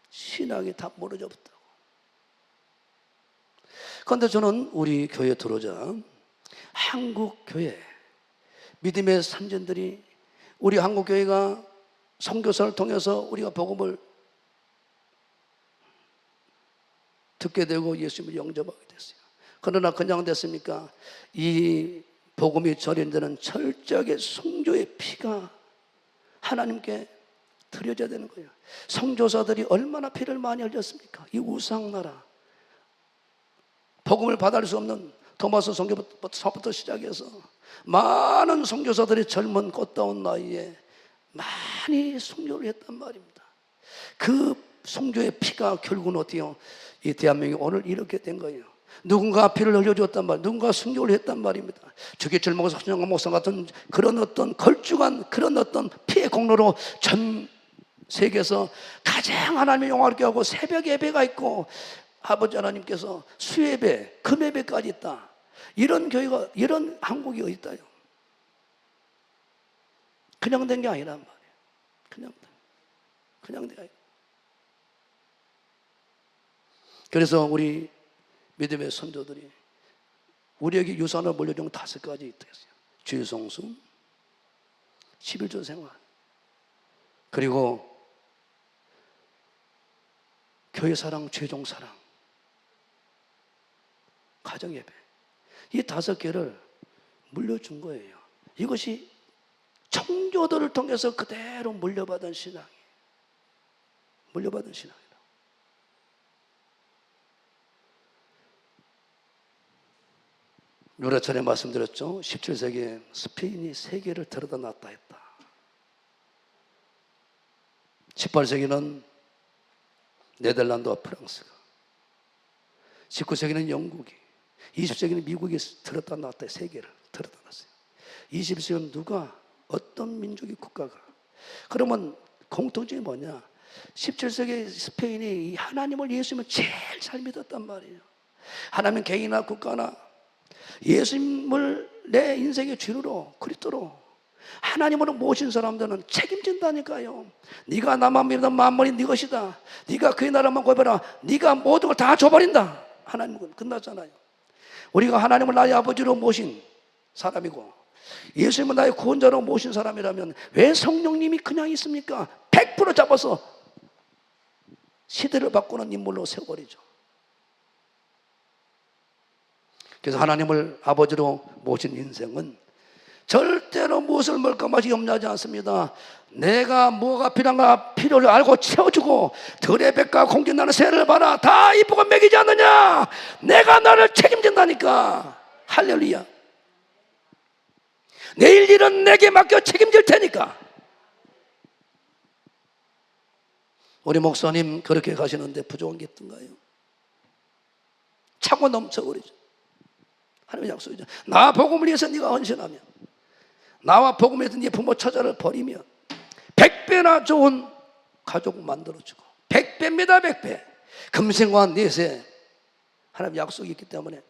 신앙이 다 무너져 버렸다고. 그런데 저는 우리 교회에 들어오자 한국 교회 믿음의 선전들이 우리 한국 교회가 선교사를 통해서 우리가 복음을 듣게 되고 예수님을 영접하게 됐어요. 그러나 그냥 됐습니까? 이 복음이 전해진 데는 철저하게 성조의 피가 하나님께 드려져야 되는 거예요. 선교사들이 얼마나 피를 많이 흘렸습니까? 이 우상나라 복음을 받을 수 없는 토마스 선교부터 시작해서 많은 선교사들이 젊은 꽃다운 나이에 많이 선교를 했단 말입니다. 그 선교의 피가 결국은 어때요? 이 대한민국이 오늘 이렇게 된 거예요. 누군가 피를 흘려주었단 말, 누군가 순교를 했단 말입니다. 주기철 목사, 손영관 목사 같은 그런 어떤 걸쭉한 그런 어떤 피의 공로로 전 세계에서 가장 하나님의 영광을 하고 새벽 예배가 있고 아버지 하나님께서 수예배, 금예배까지 있다. 이런 교회가, 이런 한국이 어디 있다요? 그냥 된 게 아니란 말이에요. 그냥 된 게 아니에요. 그래서 우리 믿음의 선조들이 우리에게 유산을 물려준 5가지 있었어요. 주의성수, 11조 생활, 그리고 교회 사랑, 죄종 사랑, 가정 예배. 이 5개를 물려준 거예요. 이것이 청교도를 통해서 그대로 물려받은 신앙이에요. 물려받은 신앙이에요. 여러 차례 말씀드렸죠. 17세기에 스페인이 세계를 들여다 놨다 했다. 18세기는 네덜란드와 프랑스가, 19세기는 영국이, 20세기는 미국이 들여다 놨다. 세계를 들여다 놨어요. 21세기는 누가, 어떤 민족이, 국가가. 그러면 공통점이 뭐냐? 17세기 스페인이 하나님을, 예수님을 제일 잘 믿었단 말이에요. 하나님 개인이나 국가나 예수님을 내 인생의 주로, 그리스도로 하나님으로 모신 사람들은 책임진다니까요. 네가 나만 믿는 만물이 네 것이다. 네가 그의 나라만 구해봐라. 네가 모든 걸 다 줘버린다. 하나님은 끝났잖아요. 우리가 하나님을 나의 아버지로 모신 사람이고 예수님을 나의 구원자로 모신 사람이라면 왜 성령님이 그냥 있습니까? 100% 잡아서 시대를 바꾸는 인물로 세워버리죠. 그래서 하나님을 아버지로 모신 인생은 절대로 무엇을 먹을까 맛이 염려하지 않습니다. 내가 뭐가 필요한가 필요를 알고 채워주고 들의 백과 공기 나는 새를 봐라. 다 이쁘고 먹이지 않느냐. 내가 나를 책임진다니까. 할렐루야. 내일 일은 내게 맡겨 책임질 테니까. 우리 목사님 그렇게 가시는데 부족한 게 있던가요? 차고 넘쳐버리죠. 하나님의 약속이죠. 나 복음을 위해서 네가 헌신하면, 나와 복음을 위해서 네 부모 처자를 버리면 100배나 좋은 가족 만들어주고, 100배입니다. 100배. 금생과 내세 하나님 약속이 있기 때문에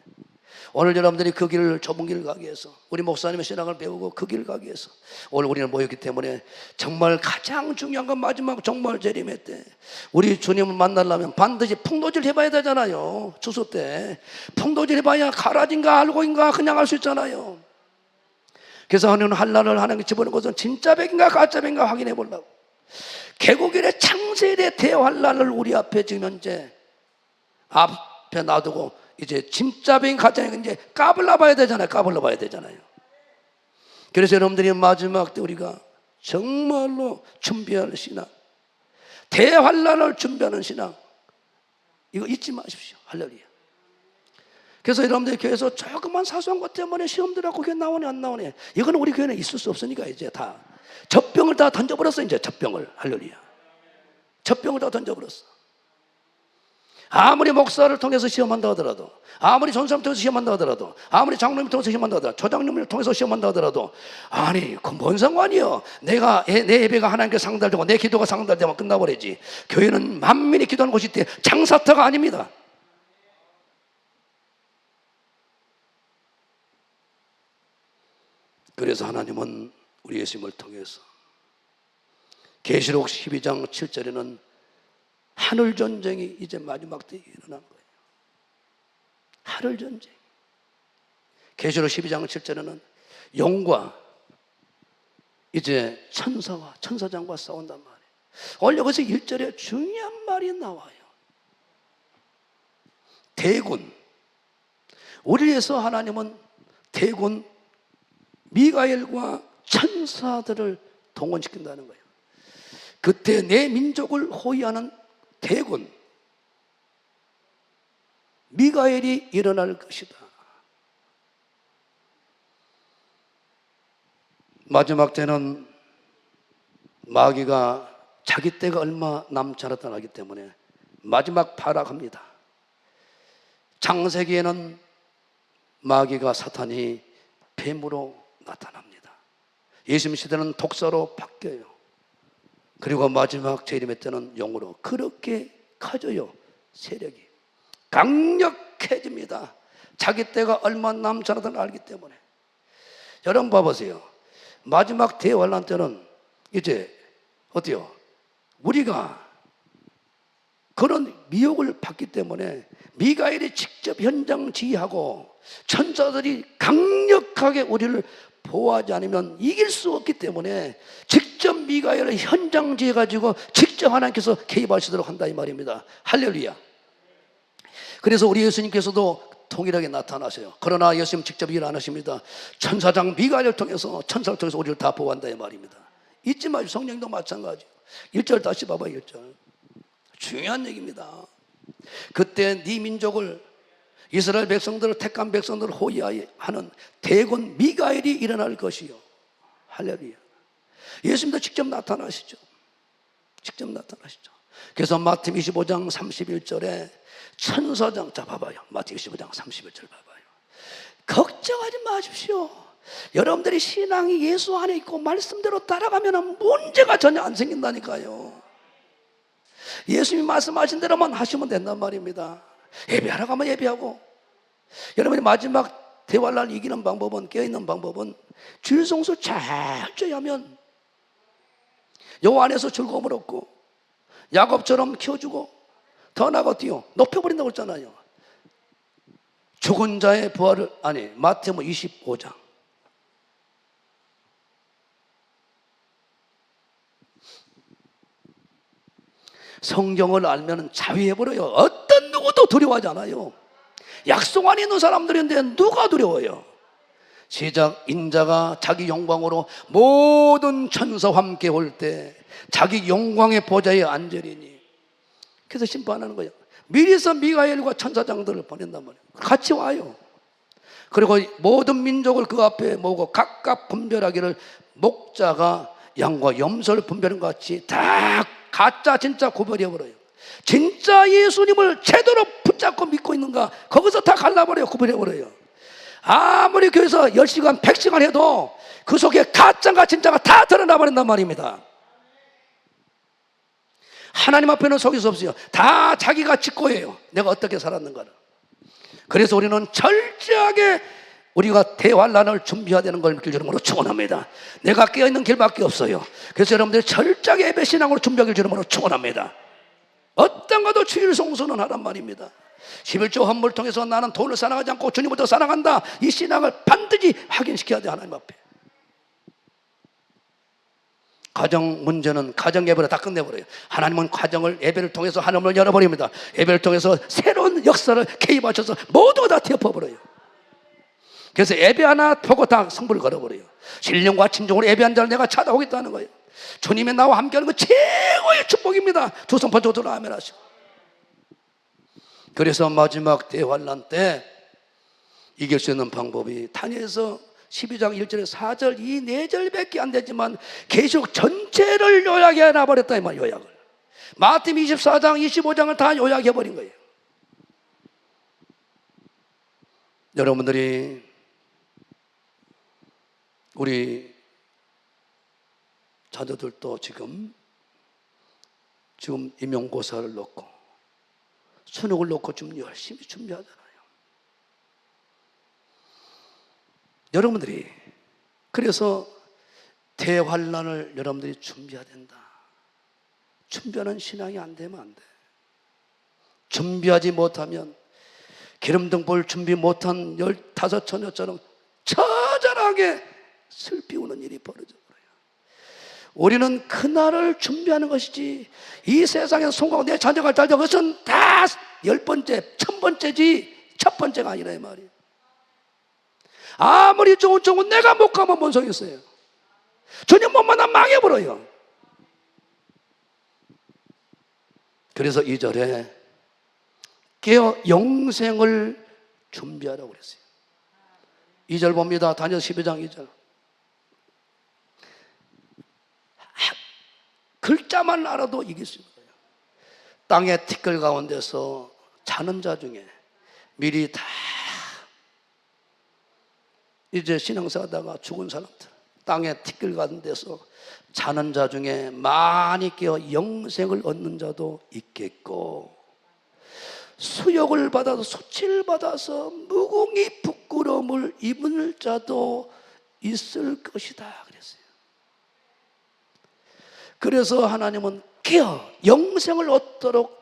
오늘 여러분들이 그 길을, 좁은 길을 가기 위해서, 우리 목사님의 신앙을 배우고 그 길을 가기 위해서 오늘 우리는 모였기 때문에 정말 가장 중요한 건 마지막 정말 재림의 때 우리 주님을 만나려면 반드시 풍도질 해봐야 되잖아요. 추수 때 풍도질 해봐야 가라진가 알고인가 그냥 알 수 있잖아요. 그래서 하나님은 한란을 하나님께 집어넣은 것은 진짜 백인가 가짜 백인가 확인해 보려고 개국일의 창세일의 대환란을 우리 앞에 지금 현재 앞에 놔두고 이제 진짜 백인 가짜 백인 이제 까불러 봐야 되잖아요. 까불러 봐야 되잖아요. 그래서 여러분들이 마지막 때 우리가 정말로 준비할 신앙, 대환란을 준비하는 신앙, 이거 잊지 마십시오. 할렐루야. 그래서 여러분들 교회에서 조그만 사소한 것 때문에 시험 들어가고 교회 나오네 안 나오네, 이거는 우리 교회는 있을 수 없으니까 이제 다 젖병을 다 던져버렸어. 이제 젖병을. 할렐루야. 젖병을 다 던져버렸어. 아무리 목사를 통해서 시험한다 하더라도, 아무리 전사를 통해서 시험한다 하더라도, 아무리 장로님을 통해서 시험한다 하더라도, 조장님을 통해서 시험한다 하더라도, 아니 그건 뭔 상관이요. 내 예배가 하나님께 상달되고 내 기도가 상달되면 끝나버리지. 교회는 만민이 기도하는 곳이 있대. 장사터가 아닙니다. 그래서 하나님은 우리 예수님을 통해서 계시록 12장 7절에는 하늘 전쟁이 이제 마지막 때 일어난 거예요. 하늘 전쟁. 계시록 12장 7절에는 영과 이제 천사와 천사장과 싸운단 말이에요. 원래 거기서 1절에 중요한 말이 나와요. 대군. 우리를 위해서 하나님은 대군 미가엘과 천사들을 동원시킨다는 거예요. 그때 내 민족을 호위하는 대군 미가엘이 일어날 것이다. 마지막 때는 마귀가 자기 때가 얼마 남지 않았다 하기 때문에 마지막 발악합니다. 창세기에는 마귀가 사탄이 뱀으로 나타납니다. 예수님 시대는 독사로 바뀌어요. 그리고 마지막 재림의 때는 영으로 그렇게 커져요. 세력이 강력해집니다. 자기 때가 얼마 남지 않았다는 알기 때문에. 여러분 봐보세요. 마지막 대환란 때는 이제 어때요? 우리가 그런 미혹을 받기 때문에 미가엘이 직접 현장 지휘하고 천사들이 강력하게 우리를 보호하지 않으면 이길 수 없기 때문에 직접 미가엘을 현장 지휘해가지고 직접 하나님께서 개입하시도록 한다 이 말입니다. 할렐루야. 그래서 우리 예수님께서도 동일하게 나타나셔요. 그러나 예수님 직접 일 안 하십니다. 천사장 미가엘을 통해서, 천사를 통해서 우리를 다 보호한다 이 말입니다. 잊지 마시고 성령도 마찬가지예요. 1절 다시 봐봐요. 1절 중요한 얘기입니다. 그때 네 민족을, 이스라엘 백성들을, 택한 백성들을 호위하는 대군 미가엘이 일어날 것이요. 할렐루야. 예수님도 직접 나타나시죠. 직접 나타나시죠. 그래서 마태복음 25장 31절에 천사장, 자 봐봐요. 마태복음 25장 31절 봐봐요. 걱정하지 마십시오. 여러분들이 신앙이 예수 안에 있고 말씀대로 따라가면 문제가 전혀 안 생긴다니까요. 예수님이 말씀하신 대로만 하시면 된단 말입니다. 예배하러 가면 예배하고, 여러분이 마지막 대환란을 이기는 방법은, 깨어있는 방법은 주일성수 철저히 하면 요 안에서 즐거움을 얻고 야곱처럼 키워주고 더 나아가요 높여버린다고 했잖아요. 죽은 자의 부활을, 아니 마태복음 25장 성경을 알면 자위해버려요. 어떤 누구도 두려워하지 않아요. 약속 안에 있는 사람들인데 누가 두려워요? 시작. 인자가 자기 영광으로 모든 천사와 함께 올 때 자기 영광의 보좌에 앉으리니. 그래서 심판하는 거예요. 미리서 미가엘과 천사장들을 보낸단 말이에요. 같이 와요. 그리고 모든 민족을 그 앞에 모으고 각각 분별하기를 목자가 양과 염소를 분별하는 것 같이 다 가짜 진짜 구별해버려요. 진짜 예수님을 제대로 붙잡고 믿고 있는가 거기서 다 갈라버려요. 구별해버려요. 아무리 교회에서 10시간 100시간 해도 그 속에 가짜가 진짜가 다 드러나버린단 말입니다. 하나님 앞에는 속일 수 없어요. 다 자기가 직고해요. 내가 어떻게 살았는가를. 그래서 우리는 철저하게 우리가 대환란을 준비해야 되는 걸 믿길 주름으로 축원합니다. 내가 깨어있는 길밖에 없어요. 그래서 여러분들 철저하게 예배 신앙으로 준비하길 주름으로 축원합니다. 어떤 것도 주일 성수는 하란 말입니다. 11조 헌물을 통해서 나는 돈을 사랑하지 않고 주님부터 사랑한다. 이 신앙을 반드시 확인시켜야 돼. 하나님 앞에. 가정 문제는 가정 예배로 다 끝내버려요. 하나님은 가정을 예배를 통해서 하나님을 열어버립니다. 예배를 통해서 새로운 역사를 개입하셔서 모두가 다 뒤엎어버려요. 그래서 예배 하나 보고 다 승부를 걸어버려요. 신령과 진정으로 예배한 자를 내가 찾아오겠다는 거예요. 주님의 나와 함께하는 거 최고의 축복입니다. 두 손 뻗고 들어 아멘 하시고. 그래서 마지막 대환란 때 이길 수 있는 방법이 다니엘서 12장 1절에 4절 이 4절밖에 안 되지만 계속 전체를 요약해 놔버렸다 이 말. 요약을 마태복음 24장 25장을 다 요약해 버린 거예요. 여러분들이 우리 자녀들도 지금 임용고사를 놓고 수능을 놓고 좀 열심히 준비하잖아요. 여러분들이 그래서 대환란을 여러분들이 준비해야 된다. 준비하는 신앙이 안 되면 안 돼. 준비하지 못하면 기름등 볼 준비 못한 15처녀처럼 처절하게 슬피 우는 일이 벌어져 버려요. 우리는 그날을 준비하는 것이지 이 세상에서 성공하고 내 자녀가 잘 되고 그것은 다 10번째, 1000번째지 첫 번째가 아니라 이 말이에요. 아무리 좋은 쪽은 내가 못 가면 뭔 소리 있어요. 주님 못 만나면 망해버려요. 그래서 2절에 깨어 영생을 준비하라고 그랬어요. 2절 봅니다. 다니엘 12장 2절. 글자만 알아도 이길 수 있는 거예요. 땅의 티끌 가운데서 자는 자 중에 미리 다 이제 신앙생활하다가 죽은 사람들, 땅에 티끌 같은 데서 자는 자 중에 많이 깨어 영생을 얻는 자도 있겠고, 수욕을 받아서 수치를 받아서 무궁히 부끄러움을 입을 자도 있을 것이다 그랬어요. 그래서 하나님은 깨어 영생을 얻도록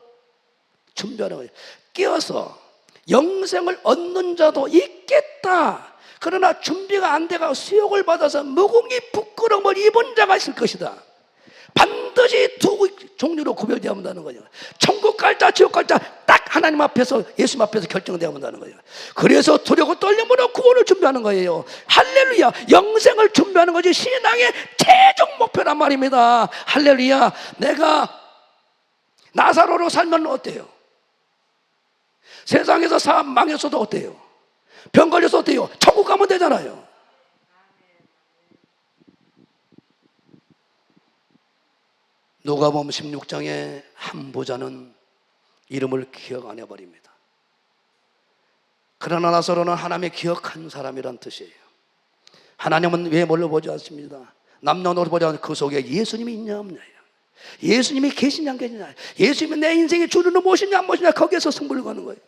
준비하는 거예요. 깨어서 영생을 얻는 자도 있겠다. 그러나 준비가 안 돼가 수욕을 받아서 무궁히 부끄러움을 입은 자가 있을 것이다. 반드시 두 종류로 구별되어야 한다는 거예요. 천국 갈자 지옥 갈자 딱 하나님 앞에서 예수님 앞에서 결정되어야 한다는 거예요. 그래서 두려고 떨림으로 구원을 준비하는 거예요. 할렐루야. 영생을 준비하는 것이 신앙의 최종 목표란 말입니다. 할렐루야. 내가 나사로로 살면 어때요? 세상에서 사람 망했어도 어때요? 병 걸려서 어때요? 천국 가면 되잖아요. 누가복음 16장에 한 부자는 이름을 기억 안 해버립니다. 그러나 나사로는 하나님의 기억한 사람이란 뜻이에요. 하나님은 왜 몰라보지 않습니다. 남녀노소 보지 않고 그 속에 예수님이 있냐 없냐, 예수님이 계시냐 안 계시냐, 예수님이 내 인생의 주는 무엇이냐 안 무엇이냐, 거기에서 승부를 거는 거예요.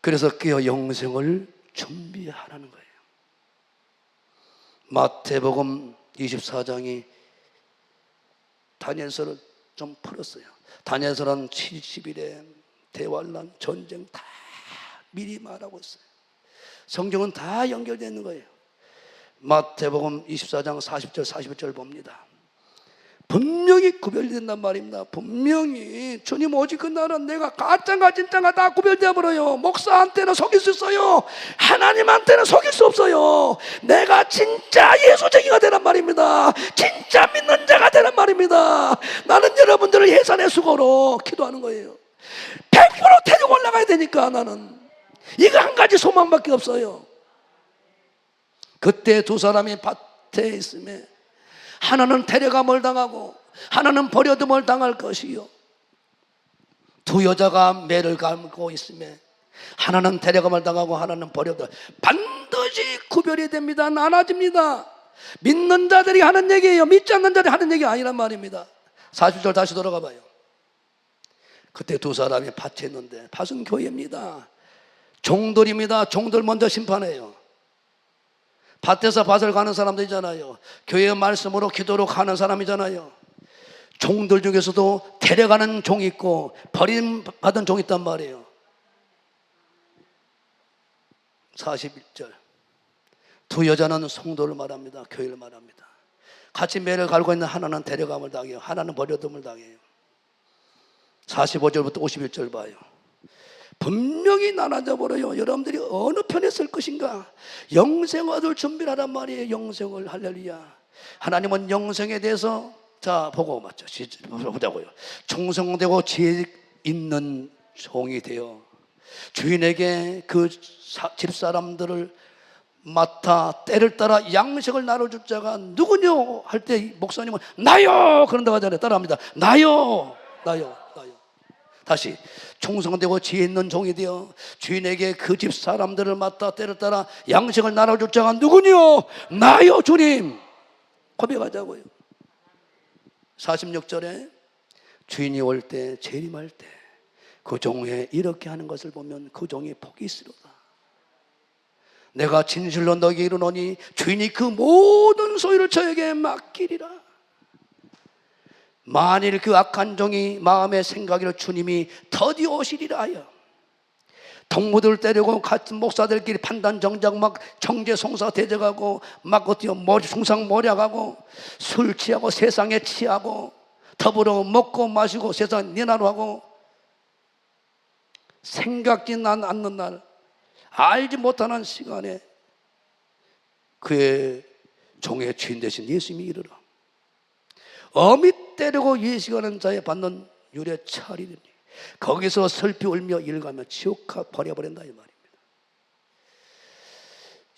그래서 깨어 영생을 준비하라는 거예요. 마태복음 24장이 다니엘서를 좀 풀었어요. 다니엘서는 70일에 대환란, 전쟁 다 미리 말하고 있어요. 성경은 다 연결되어 있는 거예요. 마태복음 24장 40절 41절 봅니다. 분명히 구별된단 말입니다. 분명히 주님 오직 그날은 내가 가짜가 진짜가 다 구별되어 버려요. 목사한테는 속일 수 있어요. 하나님한테는 속일 수 없어요. 내가 진짜 예수쟁이가 되란 말입니다. 진짜 믿는 자가 되란 말입니다. 나는 여러분들을 예산의 수고로 기도하는 거예요. 100% 데리고 올라가야 되니까. 나는 이거 한 가지 소망밖에 없어요. 그때 두 사람이 밭에 있음에 하나는 데려감을 당하고 하나는 버려둠을 당할 것이요, 두 여자가 매를 감고 있음에 하나는 데려감을 당하고 하나는 버려둠. 반드시 구별이 됩니다. 나눠집니다. 믿는 자들이 하는 얘기예요. 믿지 않는 자들이 하는 얘기가 아니란 말입니다. 40절 다시 돌아가 봐요. 그때 두 사람이 밭에 있는데, 밭은 교회입니다. 종들입니다. 종들 먼저 심판해요. 밭에서 밭을 가는 사람들이잖아요. 교회의 말씀으로 기도로 가는 사람이잖아요. 종들 중에서도 데려가는 종이 있고 버림받은 종이 있단 말이에요. 41절 두 여자는 성도를 말합니다. 교회를 말합니다. 같이 매를 갈고 있는 하나는 데려감을 당해요. 하나는 버려둠을 당해요. 45절부터 51절 봐요. 분명히 나눠져 버려요. 여러분들이 어느 편에 쓸 것인가? 영생 얻을 준비를 하란 말이에요. 영생을. 할렐루야. 하나님은 영생에 대해서 자 보고 맞죠? 보자고요. 충성되고 지혜 있는 종이 되어 주인에게 그 집사람들을 맡아 때를 따라 양식을 나눠줄 자가 누구뇨? 할 때 목사님은 나요! 그런다고 하잖아요. 따라합니다. 나요! 나요! 나요. 다시 충성되고 지혜 있는 종이 되어 주인에게 그 집 사람들을 맡아 때를 따라 양식을 나눠줄 자가 누구뇨? 나요 주님. 고백하자고요. 46절에 주인이 올 때 재림할 때 그 종에 이렇게 하는 것을 보면 그 종이 복이 있으리로다. 내가 진실로 너에게 이르노니 주인이 그 모든 소유를 저에게 맡기리라. 만일 그 악한 종이 마음에 생각이로 주님이 더디 오시리라 하여 동무들 때리고 같은 목사들끼리 판단 정작 막 정죄 송사 대적하고 막 어때요? 중상 모략하고 술 취하고 세상에 취하고 더불어 먹고 마시고 세상 내나루하고 생각지 않는 날, 알지 못하는 시간에 그의 종의 주인 되신 예수님이 이르라. 어미 때리고 예식하는 자에 받는 유래 차리니 거기서 슬피 울며 일가며 지옥 가 버려버린다 이 말입니다.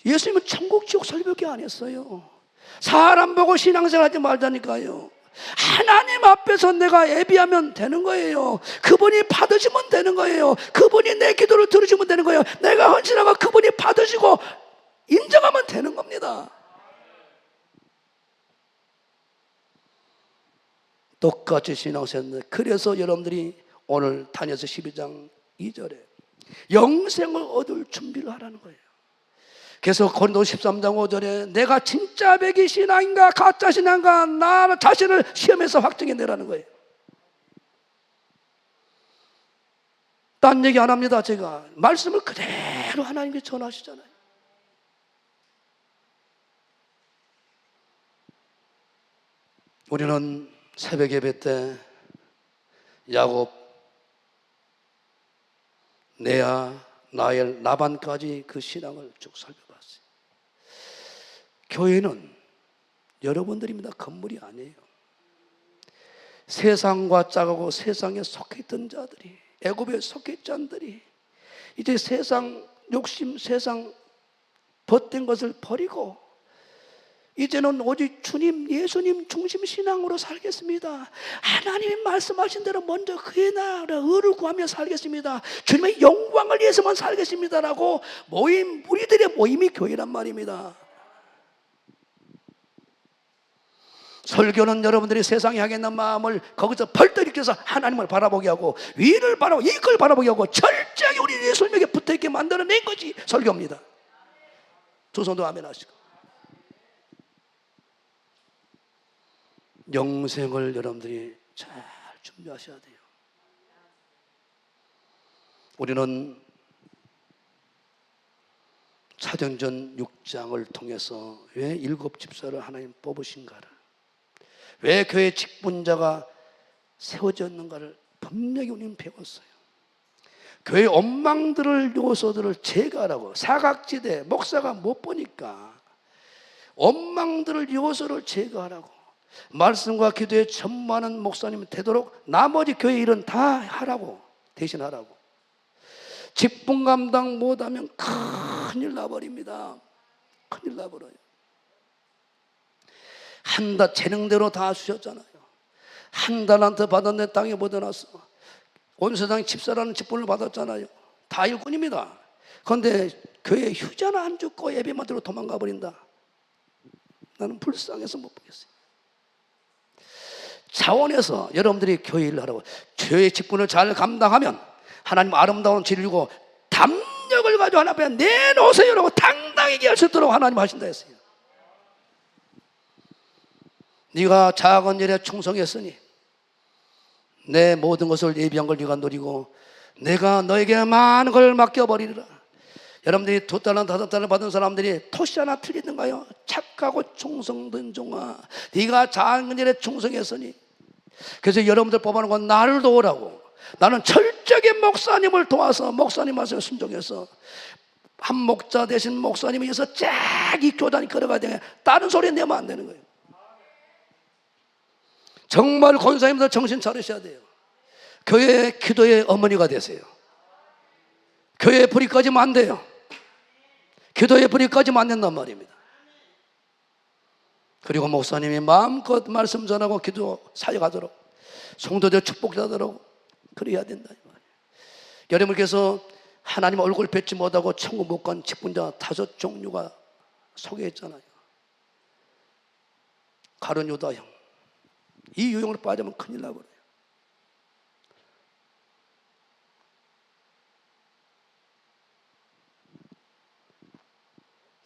예수님은 천국 지옥 설교밖에 안 했어요. 사람 보고 신앙생활 하지 말자니까요. 하나님 앞에서 내가 예비하면 되는 거예요. 그분이 받으시면 되는 거예요. 그분이 내 기도를 들으시면 되는 거예요. 내가 헌신하고 그분이 받으시고 인정하면 되는 겁니다. 똑같이 신앙생활. 그래서 여러분들이 오늘 다니엘서 12장 2절에 영생을 얻을 준비를 하라는 거예요. 그래서 고린도서 13장 5절에 내가 진짜 백이 신앙인가 가짜 신앙인가 나 자신을 시험해서 확정해 내라는 거예요. 딴 얘기 안 합니다. 제가 말씀을 그대로 하나님께 전하시잖아요. 우리는 새벽 예배 때 야곱, 레아, 라헬, 라반까지 그 신앙을 쭉 살펴봤어요. 교회는 여러분들입니다. 건물이 아니에요. 세상과 짝하고 세상에 속해 있던 자들이, 애굽에 속해 있던 자들이 이제 세상 욕심, 세상 벗된 것을 버리고 이제는 오직 주님, 예수님 중심 신앙으로 살겠습니다. 하나님이 말씀하신 대로 먼저 그의 나라 의를 구하며 살겠습니다. 주님의 영광을 위해서만 살겠습니다라고 모임, 우리들의 모임이 교회란 말입니다. 설교는 여러분들이 세상에 하겠는 마음을 거기서 벌떡 일으켜서 하나님을 바라보게 하고 위를 바라보고 이걸 바라보게 하고 철저하게 우리 예수님에게 붙어있게 만들어낸 것이 설교입니다. 두 손도 아멘 하시고. 영생을 여러분들이 잘 준비하셔야 돼요. 우리는 사도행전 6장을 통해서 왜 7 집사를 하나님 뽑으신가를, 왜 교회 직분자가 세워졌는가를 분명히 우리는 배웠어요. 교회 엉망들을, 요소들을 제거하라고. 사각지대 목사가 못 보니까 엉망들을, 요소를 제거하라고 말씀과 기도에 전무하는 목사님이 되도록 나머지 교회 일은 다 하라고, 대신하라고. 직분 감당 못하면 큰일 나버립니다. 큰일 나버려요. 한 달 재능대로 다 주셨잖아요. 한 달한테 받았는데 땅에 묻어놨어. 온 세상에 집사라는 직분을 받았잖아요. 다 일꾼입니다. 그런데 교회 휴자나 안 죽고 예배만 들고 도망가 버린다. 나는 불쌍해서 못 보겠어요. 차원에서 여러분들이 교회 일을 하라고. 교회 직분을 잘 감당하면 하나님 아름다운 진리고 담력을 가지고 하나님 앞에 내놓으세요라고 당당히 얘기할 수 있도록 하나님 하신다 했어요. 네가 작은 일에 충성했으니 내 모든 것을 예비한 걸 네가 누리고 내가 너에게 많은 걸 맡겨버리리라. 여러분들이 2달러 5달러 받은 사람들이 토시 하나 틀리던가요? 착하고 충성된 종아, 네가 작은 일에 충성했으니. 그래서 여러분들 뽑아놓은 건 나를 도우라고. 나는 철저하게 목사님을 도와서 목사님 말씀에 순종해서 한 목자 대신 목사님이 위해서 쫙 이 교단이 걸어가야 되냐. 다른 소리 내면 안 되는 거예요. 정말 권사님들 정신 차리셔야 돼요. 교회 기도의 어머니가 되세요. 교회에 불이 꺼지면 안 돼요. 기도에 불이 꺼지면 안 된단 말입니다. 그리고 목사님이 마음껏 말씀 전하고 기도 사역하도록, 성도들 축복하도록 그래야 된다 이 말이에요. 여러분께서 하나님 얼굴 뵙지 못하고 천국 못 간 직분자 5 종류가 소개했잖아요. 가룟 유다형, 이 유형으로 빠지면 큰일 나버려요.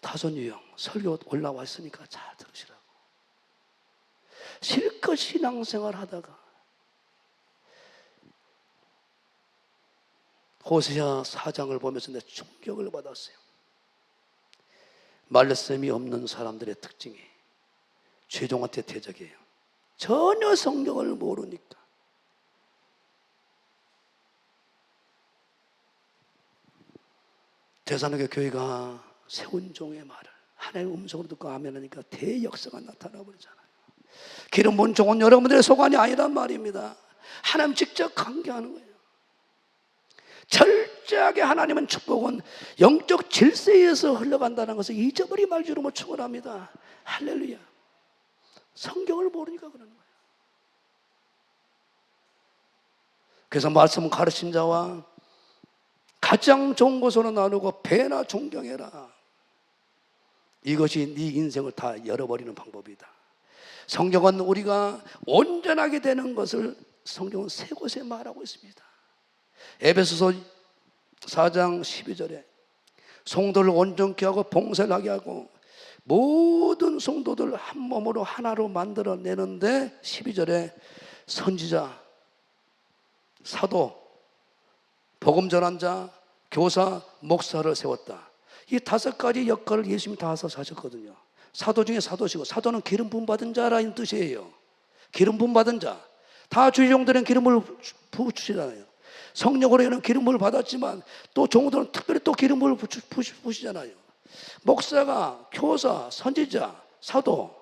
다섯 유형 설교 올라왔으니까 잘 들으시라고. 실컷 신앙생활 하다가 호세아 4장을 보면서 내 충격을 받았어요. 말씀이 없는 사람들의 특징이 최종한테 대적이에요. 전혀 성경을 모르니까. 대산하게 교회가 세운 종의 말을 하나님의 음성으로 듣고 아멘하니까 대역사가 나타나 버리잖아요. 기름 부은 종은 여러분들의 소관이 아니란 말입니다. 하나님 직접 관계하는 거예요. 철저하게 하나님은 축복은 영적 질서에서 흘러간다는 것을 잊어버리 말주로 축원합니다. 할렐루야. 성경을 모르니까 그러는 거예요. 그래서 말씀 가르친 자와 가장 좋은 것으로 나누고 배나 존경해라. 이것이 네 인생을 다 열어버리는 방법이다. 성경은 우리가 온전하게 되는 것을 성경은 세 곳에 말하고 있습니다. 에베소서 4장 12절에 성도를 온전케 하고 봉사를 하게 하고 모든 성도들 한 몸으로 하나로 만들어내는데 12절에 선지자, 사도, 복음 전환자, 교사, 목사를 세웠다. 이 5가지 역할을 예수님이 다 하셨거든요. 사도 중에 사도시고, 사도는 기름 부음 받은 자라는 뜻이에요. 기름 부음 받은 자. 다 주의 종들은 기름을 부으시잖아요. 성령으로는 기름을 받았지만 또 종들은 특별히 또 기름을 부으시잖아요. 목사가, 교사, 선지자, 사도,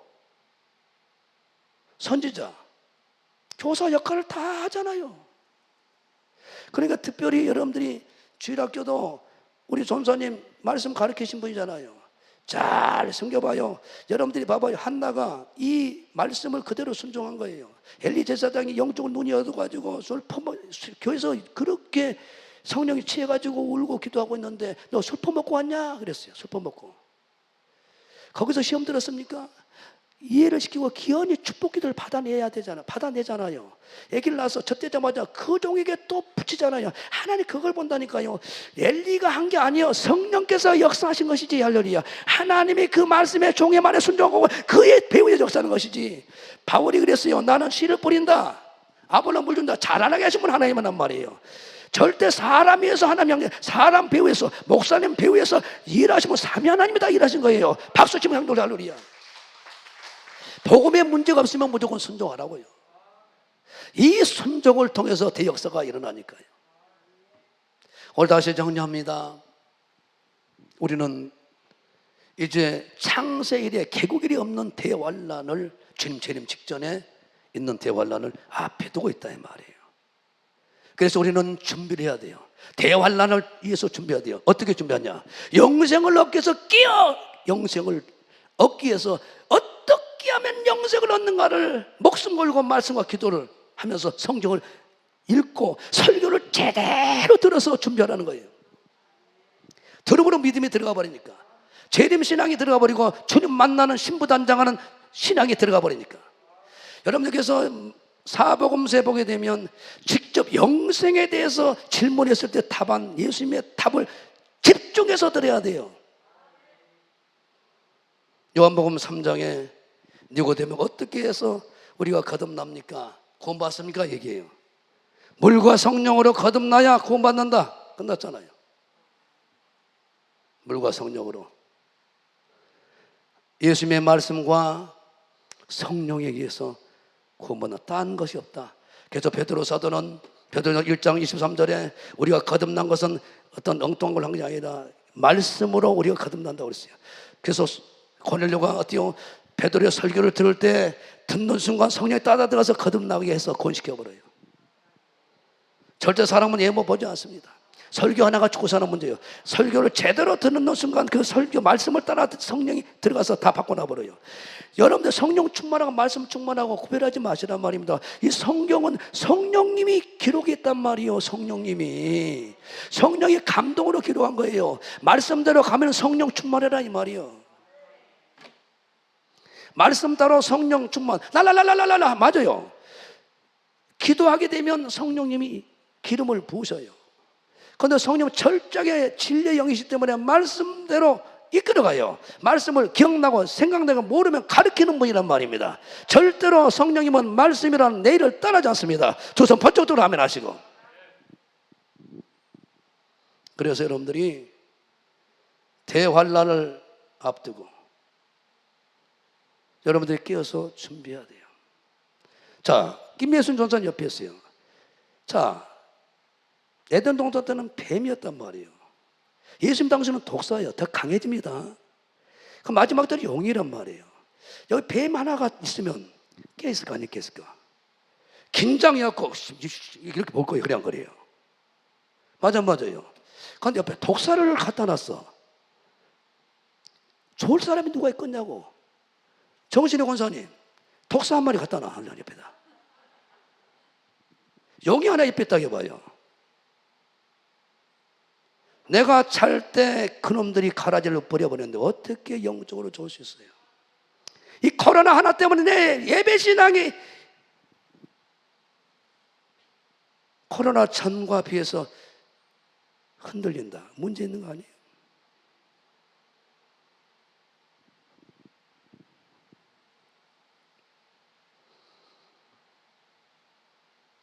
선지자, 교사 역할을 다 하잖아요. 그러니까 특별히 여러분들이 주일학교도 우리 전사님 말씀 가르치신 분이잖아요. 잘 숨겨봐요. 여러분들이 봐봐요. 한나가 이 말씀을 그대로 순종한 거예요. 엘리 제사장이 영적으로 눈이 어두워가지고 교회에서 그렇게 성령이 취해가지고 울고 기도하고 있는데 너 술 퍼먹고 왔냐? 그랬어요. 술 퍼먹고. 거기서 시험 들었습니까? 이해를 시키고 기연히 축복 기도를 받아내잖아요. 아기를 낳아서 젖대자마자 그 종에게 또 붙이잖아요. 하나님 그걸 본다니까요. 엘리가 한 게 아니에요. 성령께서 역사하신 것이지. 할렐루야. 하나님이 그 말씀에 종의 말에 순종하고 그의 배후에 역사하는 것이지. 바울이 그랬어요. 나는 씨를 뿌린다, 아브라함 물 준다. 잘하게 하신 분 하나님만 한 말이에요. 절대 사람 위에서 하나님 향해, 사람 배후에서, 목사님 배후에서 일하시면 삼위 하나님이 다 일하신 거예요. 박수 치면 향돌 할렐루야. 복음에 문제가 없으면 무조건 순종하라고요. 이 순종을 통해서 대역사가 일어나니까요. 오늘 다시 정리합니다. 우리는 이제 창세일에 개국일이 없는 대환란을, 주님 재림 직전에 있는 대환란을 앞에 두고 있다 이 말이에요. 그래서 우리는 준비를 해야 돼요. 대환란을 위해서 준비해야 돼요. 어떻게 준비하냐? 영생을 얻기 위해서 영생을 얻기 위해서 어떻게 하면 영생을 얻는가를 목숨 걸고 말씀과 기도를 하면서 성경을 읽고 설교를 제대로 들어서 준비하라는 거예요. 들음으로 믿음이 들어가 버리니까, 재림 신앙이 들어가 버리고 주님 만나는 신부단장하는 신앙이 들어가 버리니까, 여러분들께서 사복음서에 보게 되면 직접 영생에 대해서 질문했을 때 답안, 예수님의 답을 집중해서 들어야 돼요. 요한복음 3장에 니고데모가 어떻게 해서 우리가 거듭납니까? 구원받습니까? 얘기해요. 물과 성령으로 거듭나야 구원받는다. 끝났잖아요. 물과 성령으로. 예수님의 말씀과 성령에 의해서 구원받는 딴 것이 없다. 그래서 베드로 사도는 베드로 1장 23절에 우리가 거듭난 것은 어떤 엉뚱한 걸 한 게 아니라 말씀으로 우리가 거듭난다고 그랬어요. 그래서 고넬료가 어때요? 베드로의 설교를 들을 때 듣는 순간 성령이 따라들어서 거듭나게 해서 구원시켜버려요. 절대 사람은 예모 보지 않습니다. 설교 하나가 죽고 사는 문제예요. 설교를 제대로 듣는 순간 그 설교 말씀을 따라 성령이 들어가서 다 바꿔놔버려요. 여러분들 성령 충만하고 말씀 충만하고 구별하지 마시란 말입니다. 이 성경은 성령님이 기록했단 말이에요. 성령님이 감동으로 기록한 거예요. 말씀대로 가면 성령 충만해라 이 말이에요. 말씀 따라 성령 충만, 랄랄랄랄랄라 맞아요. 기도하게 되면 성령님이 기름을 부으셔요. 그런데 성령은 철저하게 진리의 영이시기 때문에 말씀대로 이끌어가요. 말씀을 기억나고 생각나고 모르면 가르치는 분이란 말입니다. 절대로 성령님은 말씀이라는 내일을 떠나지 않습니다. 두 손 번쩍 들어 아멘 하시고. 그래서 여러분들이 대환란을 앞두고 여러분들이 깨어서 준비해야 돼요. 자, 김예순 전사님 옆에 있어요. 자, 에덴 동산 때는 뱀이었단 말이에요. 예수님 당시는 독사예요. 더 강해집니다. 그 마지막 때는 용이란 말이에요. 여기 뱀 하나가 있으면 깨있을까 안 깨있을까? 긴장해갖고 이렇게 볼 거예요. 그래 안 그래요? 맞아요. 그런데 옆에 독사를 갖다 놨어. 좋을 사람이 누가 있겠냐고. 정신의 권사님, 독사 한 마리 갖다 놔 하늘 옆에다. 용이 하나 입혔다고 봐요. 내가 잘 때 그놈들이 가라지를 버려버렸는데 어떻게 영적으로 좋을 수 있어요? 이 코로나 하나 때문에 내 예배신앙이 코로나 전과 비해서 흔들린다. 문제 있는 거 아니에요?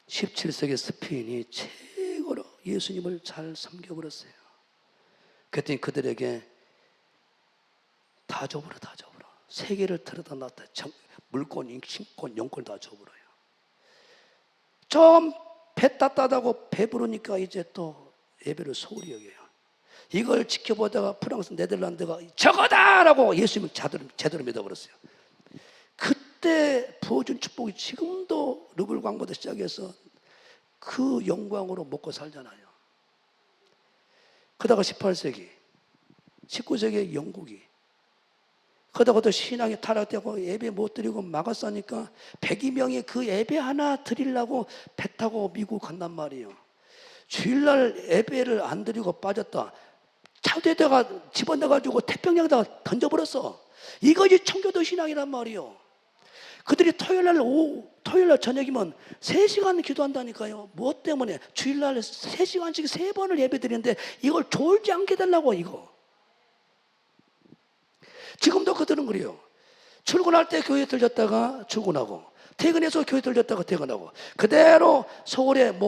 17세기 스페인이 최고로 예수님을 잘 섬겨버렸어요. 그랬더니 그들에게 다 줘버려, 다 줘버려. 세계를 들여다 놨다. 물권, 신권, 영권 다 줘버려요. 좀 배 따뜻하다고 배부르니까 이제 또 예배를 소홀히 여겨요. 이걸 지켜보다가 프랑스, 네덜란드가 저거다라고 예수님을 제대로 믿어버렸어요. 그때 부어준 축복이 지금도 르블 광부터 시작해서 그 영광으로 먹고 살잖아요. 그러다가 18세기, 19세기 영국이 그러다가 또 신앙이 타락되고 예배 못 드리고 막았으니까 102명이 그 예배 하나 드리려고 배 타고 미국 간단 말이에요. 주일날 예배를 안 드리고 빠졌다. 차대다가 집어넣어가지고 태평양에다가 던져버렸어. 이것이 청교도 신앙이란 말이에요. 그들이 토요일날 저녁이면 3시간 기도한다니까요. 무엇 때문에? 주일날 3시간씩 3번을 예배 드리는데 이걸 졸지 않게 해달라고 이거. 지금도 그들은 그래요. 출근할 때 교회 들렸다가 출근하고 퇴근해서 교회 들렸다가 퇴근하고 그대로 서울의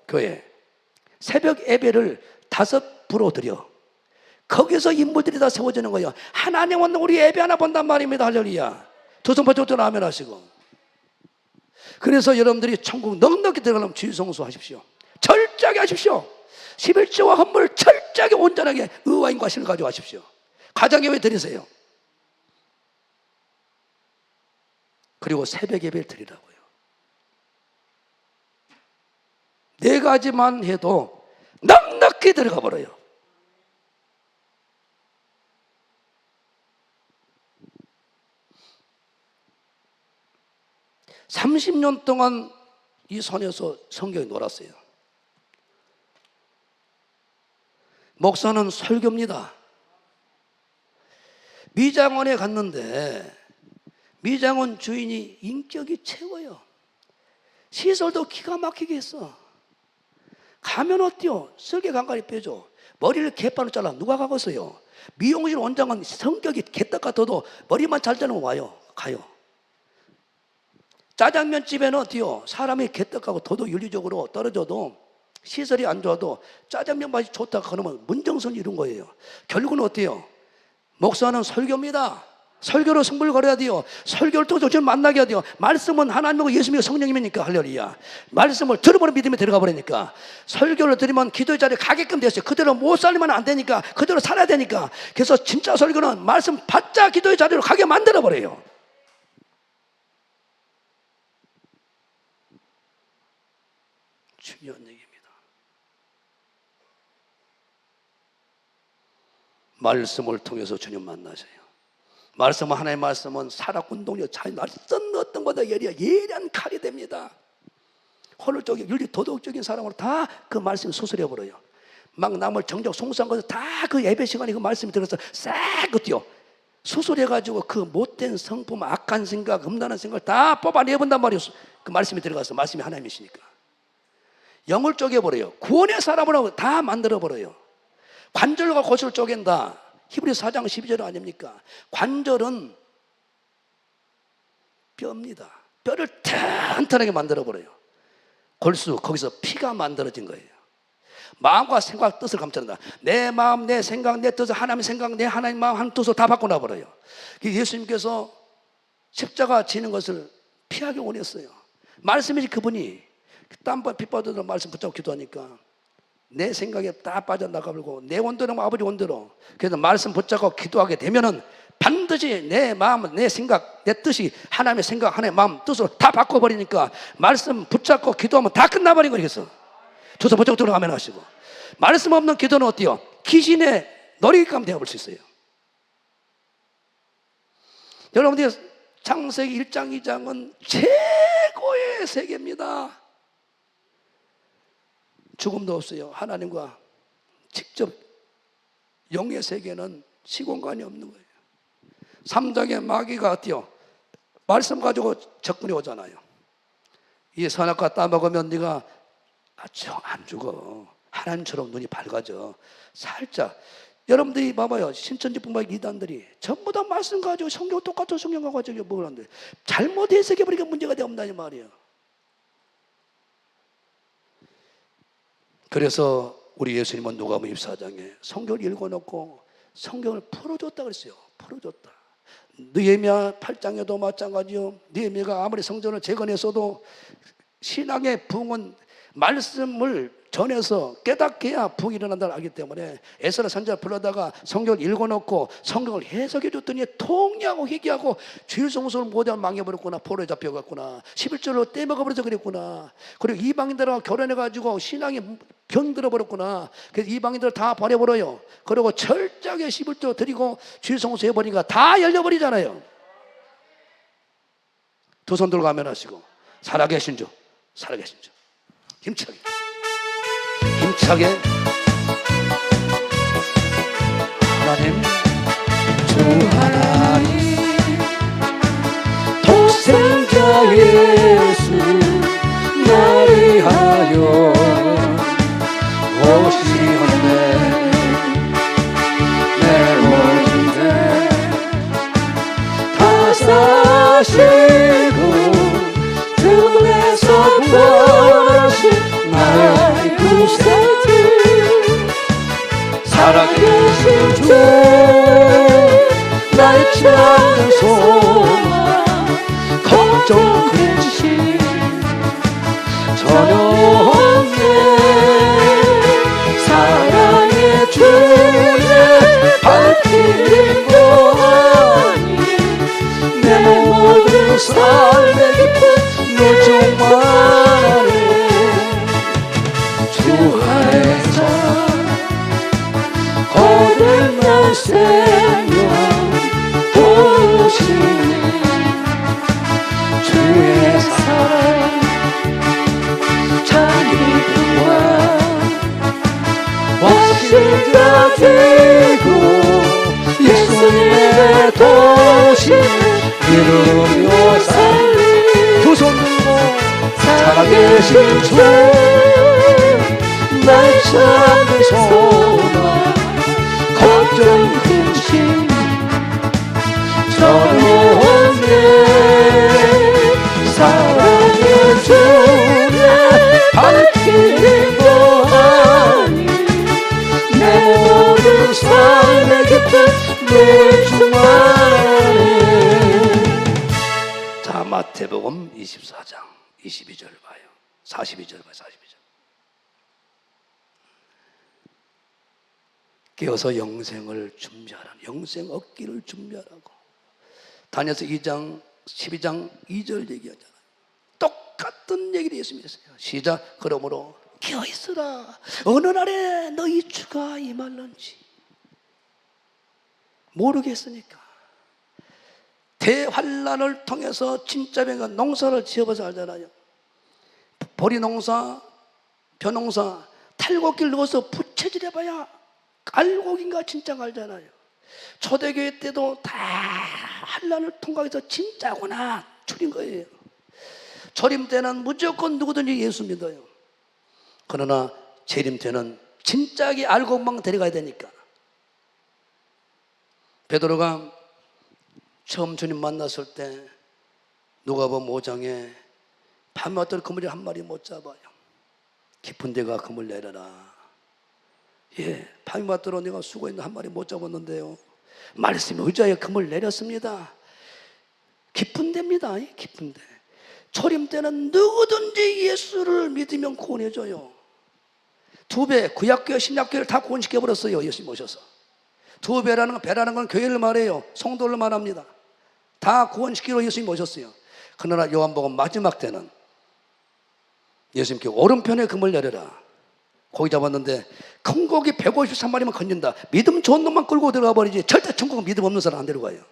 교회 새벽 예배를 5부로 드려. 거기서 인물들이 다 세워지는 거예요. 하나님은 우리 예배 하나 본단 말입니다. 할렐루야. 두 손 뻗고 아멘 하시고. 그래서 여러분들이 천국 넉넉히 들어가려면 주일성수 하십시오. 철저하게 하십시오. 11조와 헌물 철저하게 온전하게 의와 인과심을 가지고 하십시오. 가정예배 드리세요. 그리고 새벽 예배를 드리라고요. 4가지만 해도 넉넉히 들어가 버려요. (30년) 동안 이 산에서 성경에 놀았어요. 목사는 설교입니다. 미장원에 갔는데 미장원 주인이 인격이 최고예요. 시설도 기가 막히게 했어. 가면 어때요? 설계 간간히 빼줘. 머리를 개판으로 잘라. 누가 가겠어요? 미용실 원장은 성격이 개떡 같아도 머리만 잘 자르면 와요. 가요. 짜장면 집에는 어때요? 사람이 개떡하고 도도 윤리적으로 떨어져도 시설이 안 좋아도 짜장면 맛이 좋다 그러면 문정선 이룬 거예요. 결국은 어때요? 목사는 설교입니다. 설교로 승부를 걸어야 돼요. 설교를 통해서 주님 만나게 해야 돼요. 말씀은 하나님이고 예수님이고 성령님이니까. 할렐루야. 말씀을 들어보는 믿음에 들어가 버리니까 설교를 드리면 기도의 자리에 가게끔 됐어요. 그대로 못 살리면 안 되니까 그대로 살아야 되니까. 그래서 진짜 설교는 말씀 받자 기도의 자리로 가게 만들어 버려요. 중요한 얘기입니다. 말씀을 통해서 주님 만나세요. 말씀은 하나님의 말씀은 살아운동력 차이 낯선 어떤 것보다 예리한 칼이 됩니다. 헌혈적인 윤리 도덕적인 사람으로 다 그 말씀이 수술해 버려요. 막 남을 정적 송수한 것을 다 그 예배 시간에 그 말씀이 들어서 싹 그때요 수술해 가지고 그 못된 성품, 악한 생각, 음란한 생각을 다 뽑아내 본단 말이에요. 그 말씀이 들어가서 말씀이 하나님이시니까 영을 쪼개 버려요. 구원의 사람으로 다 만들어 버려요. 관절과 골수를 쪼갠다. 히브리서 4장 12절 아닙니까? 관절은 뼈입니다. 뼈를 튼튼하게 만들어버려요. 골수, 거기서 피가 만들어진 거예요. 마음과 생각, 뜻을 감춰낸다. 내 마음, 내 생각, 내 뜻을 하나님의 생각, 내 하나님 마음 한 뜻으로 다 바꿔놔버려요. 예수님께서 십자가 지는 것을 피하기 원했어요. 말씀이지 그분이 땀과 핏바다로 말씀 붙잡고 기도하니까 내 생각에 다 빠져나가버리고 내 원대로 아버지 원대로 그래서 말씀 붙잡고 기도하게 되면은 반드시 내 마음, 내 생각, 내 뜻이 하나님의 생각, 하나님의 마음, 뜻으로 다 바꿔버리니까 말씀 붙잡고 기도하면 다 끝나버린 거겠어. 조선 붙잡고 들어가면 하시고 말씀 없는 기도는 어때요? 귀신의 놀이감 되어볼 수 있어요. 여러분들 창세기 1장 2장은 최고의 세계입니다. 죽음도 없어요. 하나님과 직접 영의 세계는 시공간이 없는 거예요. 3장의 마귀가 어때요? 말씀 가지고 접근해 오잖아요. 이 선악과 따먹으면 네가 안 죽어. 하나님처럼 눈이 밝아져. 살짝 여러분들이 봐봐요. 신천지뿐만 아니라 이단들이 전부 다 말씀 가지고 성경 똑같은 성경 가지고 뭐라는데 잘못 해석해버리니까 문제가 되었다 이 말이에요. 그래서 우리 예수님은 누가복음 24장에 성경을 읽어놓고 성경을 풀어줬다 그랬어요. 풀어줬다. 느헤미야 8장에도 마찬가지요. 느헤미야가 아무리 성전을 재건했어도 신앙의 부흥은 말씀을 전해서 깨닫게 해야 부흥이 일어난다고 알기 때문에 에스라 선지자를 불러다가 성경을 읽어놓고 성경을 해석해 줬더니 통역하고 회개하고 주일성소를 모두 망해버렸구나. 포로에 잡혀갔구나. 11절로 떼먹어버려서 그랬구나. 그리고 이방인들하고 결혼해가지고 신앙이 병들어버렸구나. 그래서 이방인들을 다 버려버려요. 그리고 철저하게 11절 드리고 주일성소 해버리니까 다 열려버리잖아요. 두 손 들고 아멘하시고 살아계신 주, 살아계신 주 힘차게 힘차게 하나님, 주 하나님 독생자 예수 나를 위하여 오시었네. 내 모든 죄 다 사시고 죽음에서 부활하신 나의 구세주 살아계신 주 나의 참된 소망 걱정 근심 전혀 없네. 사랑의 주의 밝히는 거니 내 모든 삶의 기쁨 물종만하네. 주 안에서 거듭난 생명 보시니 주의 사랑 자기 부활 확신자 되고 예수님의 도심을 이루며 살리. 두 손 들고 살아계신 주 나의 참된 소망 걱정 근심 전혀 없네. 사랑의 주의 밝히는 거하니 내 모든 삶의 기쁨 내 주만에. 자, 마태복음 24장 22절 봐요. 42절 봐요. 42절. 깨어서 영생을 준비하라. 영생 얻기를 준비하라고. 다니엘서 2장 12장 2절 얘기하잖아요. 똑같은 얘기를 예수님이 했어요. 시작. 그러므로 깨어있으라. 어느 날에 너희 주가 임할는지 모르겠으니까. 대환란을 통해서 진짜 병은 농사를 지어봐서 알잖아요. 보리농사, 벼농사, 탈곡기를 넣어서 부채질 해봐야 알곡인가 진짜 알잖아요. 초대교회 때도 다 환란을 통과해서 진짜구나 줄인 거예요. 초림 때는 무조건 누구든지 예수 믿어요. 그러나 재림 때는 진짜하게 알곡만 데려가야 되니까. 베드로가 처음 주님 만났을 때 누가복음 5장에 밤에 왔더니 그물이 한 마리 못 잡아요. 깊은 데가 그물 내려라. 예, 밤이 왔더러 내가 수고했는데 한 마리 못 잡았는데요. 말씀이 의자에 그물 내렸습니다. 깊은 데입니다. 깊은 데. 초림 때는 누구든지 예수를 믿으면 구원해줘요. 2배, 구약교회, 신약교회를 다 구원시켜버렸어요. 예수님 오셔서. 2배라는 건, 배라는 건 교회를 말해요. 성도를 말합니다. 다 구원시키러 예수님 오셨어요. 그러나 요한복음 마지막 때는 예수님께 오른편에 그물 내려라. 고기 잡았는데 큰 고기 153마리만 건진다. 믿음 좋은 놈만 끌고 들어가 버리지 절대 천국은 믿음 없는 사람 안 데려가요.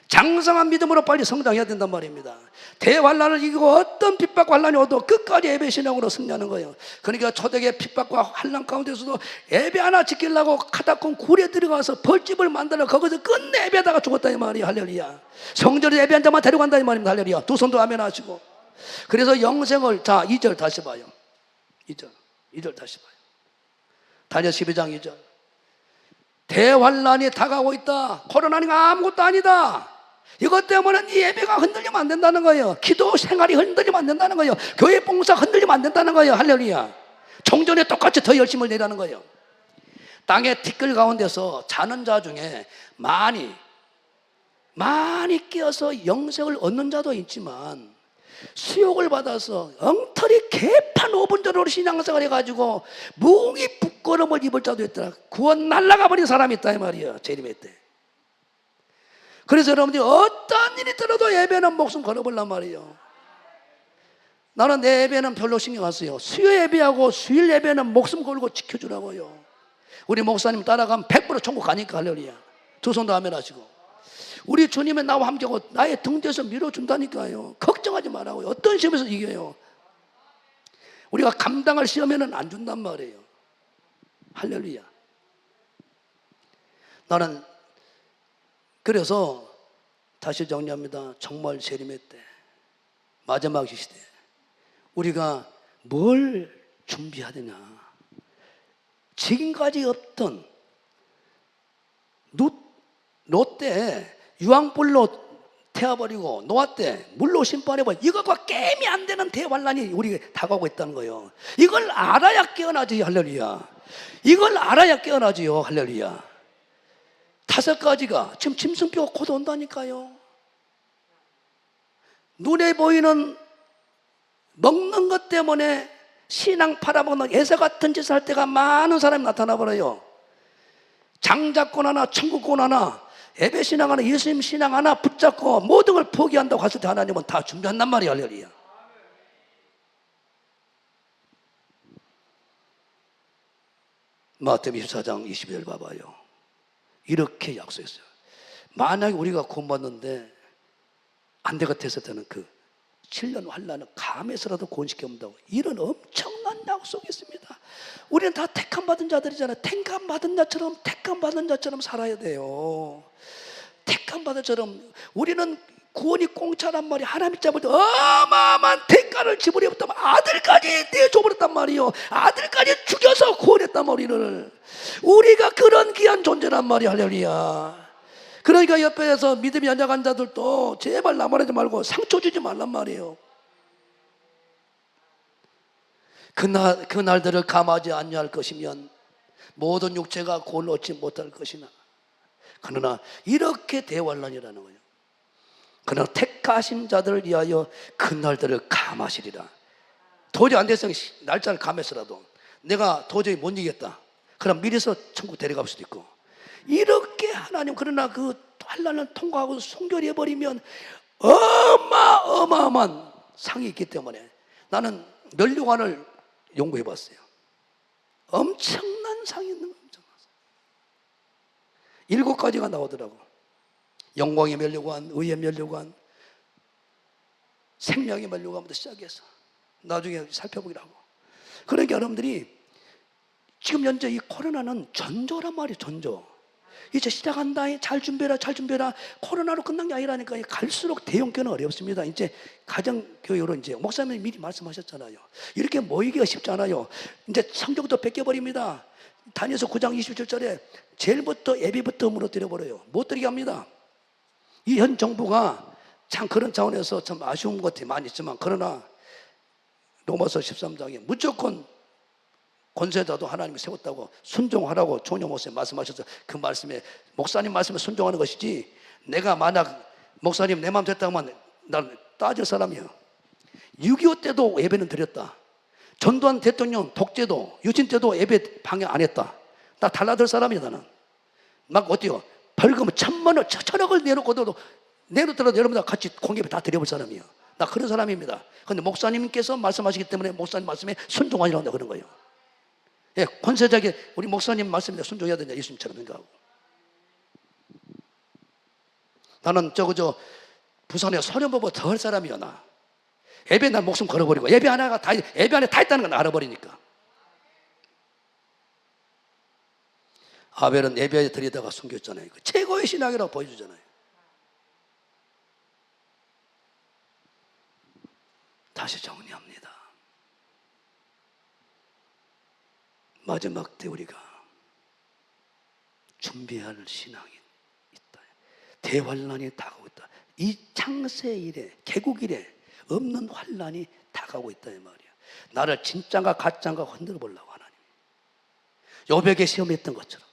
장성한 믿음으로 빨리 성장해야 된단 말입니다. 대환란을 이기고 어떤 핍박과 환란이 오도 끝까지 예배 신앙으로 승리하는 거예요. 그러니까 초대교회 핍박과 환란 가운데서도 예배 하나 지키려고 카타콤 굴에 들어가서 벌집을 만들어 거기서 끝내 예배하다가 죽었다 이 말이에요. 할렐루야. 성전에 예배 한 자만 데려간다 이 말입니다. 할렐루야. 두 손도 아멘 하시고. 그래서 영생을, 자 2절 다시 봐요. 2절 다시 봐요. 다니엘 12장 2절. 대환란이 다가오고 있다. 코로나가 아무것도 아니다. 이것 때문에 이 예배가 흔들리면 안 된다는 거예요. 기도 생활이 흔들리면 안 된다는 거예요. 교회 봉사 흔들리면 안 된다는 거예요. 할렐루야. 종전에 똑같이 더 열심을 내라는 거예요. 땅의 티끌 가운데서 자는 자 중에 많이 끼어서 영생을 얻는 자도 있지만 수욕을 받아서 엉터리 개판 5분전으로 신앙생활 해가지고 뭉이 부끄러움을 입을 자도 있더라. 구원 날아가 버린 사람이 있다 이 말이에요. 재림의 때. 그래서 여러분들이 어떤 일이 들어도 예배는 목숨 걸어보란 말이에요. 나는 내 예배는 별로 신경 안 써요. 수요 예배하고 수일 예배는 목숨 걸고 지켜주라고요. 우리 목사님 따라가면 100% 천국 가니까. 할렐루야. 두 손도 아멘 하시고. 우리 주님은 나와 함께하고 나의 등 뒤에서 밀어준다니까요. 걱정하지 말라고요. 어떤 시험에서 이겨요. 우리가 감당할 시험에는 안 준단 말이에요. 할렐루야. 나는 그래서 다시 정리합니다. 정말 재림의 때, 마지막 시대, 우리가 뭘 준비하느냐. 지금까지 없던 롯때 유황불로 태워버리고 노아 때 물로 심판해버리고 이것과 게임이 안 되는 대환란이 우리에게 다가오고 있다는 거예요. 이걸 알아야 깨어나지. 할렐루야. 이걸 알아야 깨어나지요. 할렐루야. 5가지가 지금 짐승뼈가 곧 온다니까요. 눈에 보이는 먹는 것 때문에 신앙 팔아먹는 예사 같은 짓을 할 때가 많은 사람이 나타나버려요. 장자권 하나, 천국권 하나, 예배 신앙 하나, 예수님 신앙 하나 붙잡고 모든 걸 포기한다고 했을 때 하나님은 다 준비한단 말이에요. 할렐루야. 마태복음 24장 22절 봐봐요. 이렇게 약속했어요. 만약에 우리가 구원받는데 안 될 것 같았을 때는 그 7년 환란을 감에서라도 구원시켜 온다고. 이런 엄청난 약속이 있습니다. 우리는 다 택함 받은 자들이잖아요. 택함 받은 자처럼 살아야 돼요. 택함 받은 자처럼. 우리는 구원이 공짜란 말이 하나님 잡을 때 어마어마한 대가를 지불해버렸단 말이에요. 아들까지 내줘버렸단 말이에요. 아들까지 죽여서 구원했단 말이에요. 우리가 그런 귀한 존재란 말이에요. 할렐루야. 그러니까 옆에서 믿음이 연약한 자들도 제발 나무라지 말고 상처 주지 말란 말이에요. 그날들을 감하지 아니할 것이면 모든 육체가 구원을 얻지 못할 것이나, 그러나 이렇게 대환란이라는 거예요. 그러나 택하신 자들을 위하여 그날들을 감하시리라. 도저히 안 됐으면 날짜를 감해서라도 내가 도저히 못 이기겠다, 그럼 미리서 천국 데려갈 수도 있고. 이렇게 하나님, 그러나 그 환란을 통과하고 순결해버리면 어마어마한 상이 있기 때문에 나는 면류관을 연구해봤어요. 엄청난 상이 있는 거예요. 7가지가 나오더라고. 영광의 면류관, 의의 면류관, 생명의 면류관부터 시작해서 나중에 살펴보기로 하고. 그러니까 여러분들이 지금 현재 이 코로나는 전조란 말이에요. 전조. 이제 시작한다. 잘 준비해라, 잘 준비해라. 코로나로 끝난 게 아니라니까. 갈수록 대형교회는 어렵습니다. 이제 가정교회로 이제 목사님이 미리 말씀하셨잖아요. 이렇게 모이기가 쉽지 않아요. 이제 성경도 뺏겨버립니다. 다니엘서 9장 27절에 제일부터 예비부터 무너뜨려버려요. 못 드리게 합니다. 이 현 정부가 참 그런 차원에서 참 아쉬운 것이 많이 있지만, 그러나 로마서 13장에 무조건 권세자도 하나님이 세웠다고 순종하라고 조은영 목사님 말씀하셔서 그 말씀에, 목사님 말씀에 순종하는 것이지, 내가 만약 목사님 내 마음 됐다고 하면 난 따질 사람이야. 6.25 때도 예배는 드렸다. 전두환 대통령 독재도, 유신 때도 예배 방해 안 했다. 나 달라들 사람이야. 나는 막 어때요? 벌금을 1,000만 원, 1,000억을 내놓고도 내놓더라도 여러분들 같이 공예배 다 드려볼 사람이에요. 나 그런 사람입니다. 그런데 목사님께서 말씀하시기 때문에 목사님 말씀에 순종하려고 그런 거예요. 예, 권세자에게 우리 목사님 말씀에 순종해야 된다. 예수님처럼 생각하고. 나는 부산에 소년보다 더 할 사람이야. 나 예배 날 목숨 걸어버리고 예배 안에 다 있다는 걸 알아버리니까. 아벨은 예배에 들이다가 숨겼잖아요. 최고의 신앙이라고 보여주잖아요. 다시 정리합니다. 마지막 때 우리가 준비할 신앙이 있다. 대환란이 다가오고 있다. 이 창세 이래, 개국 이래 없는 환란이 다가오고 있다 이 말이야. 나를 진짜인가 가짜인가 흔들어 보려고 하나님. 요백에 시험했던 것처럼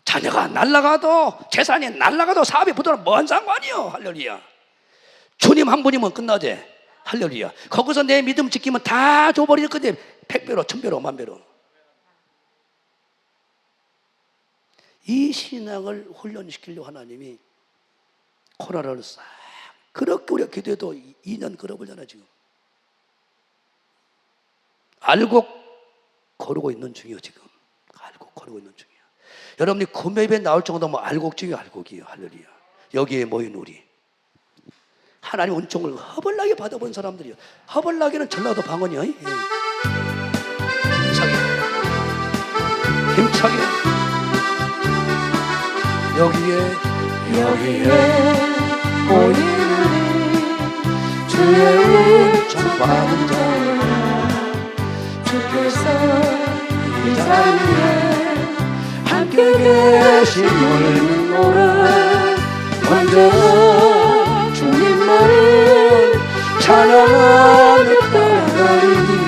자녀가 날아가도 재산이 날아가도 사업이 부도는 뭔 상관이요. 할렐루야. 주님 한 분이면 끝나지. 할렐루야. 거기서 내 믿음 지키면 다 줘버릴 건데 100배로 1000배로 10,000배로. 이 신앙을 훈련시키려고 하나님이 코로나를 싹 그렇게 우리가 기도해도 2년 걸어보잖아 지금. 알고 거르고 있는 중이요 지금. 알고 거르고 있는 중이야. 여러분이 구매입에 나올 정도면 알곡 중에 알곡이에요. 할렐루야. 여기에 모인 우리 하나님 은총을 허벌나게 받아본 사람들이요. 허벌나게는 전라도 방언이요. 힘차게 여기에 모인 우리 주의 은총 받은 자야. 주께서 이 자리에 함께 계심을 믿노라. 언제나 주님만을 찬양하며 따라가리니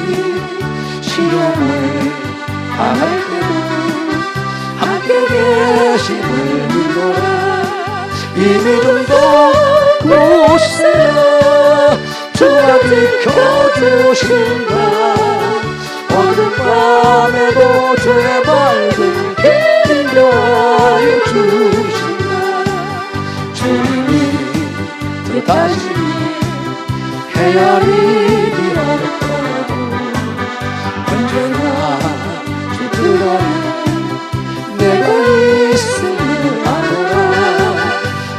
시련을 당할 때도 함께 계심을 믿노라. 이 믿음도 굳세라. 주가 지켜주신다. 어두운 밤에도 주의 밝은 빛을 비춰 주신다. 주님이 뜻하시니 헤아리기 어렵더라도 언제나 주 뜰 안에 내가 있음을 알아라.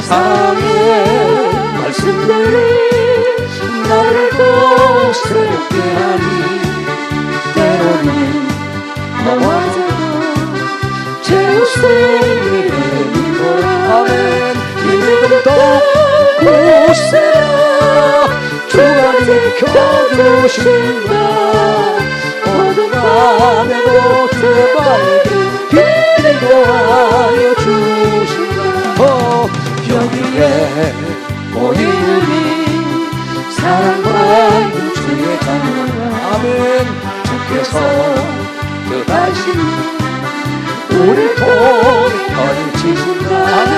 사랑의 말씀들이 나를 더 새롭게 하니 때로는 넘어져도 제우스의 믿노라. 아멘. 이 믿음도 굳세라. 주가 지켜주신다. 어두운 밤에도 주의 밝은 빛을 도와여 주신다. 여기에 모인 우리 사랑받는 주의 자녀라. 아멘. 주께서 뜻하시니 우리 통해 가르치신다. 아멘.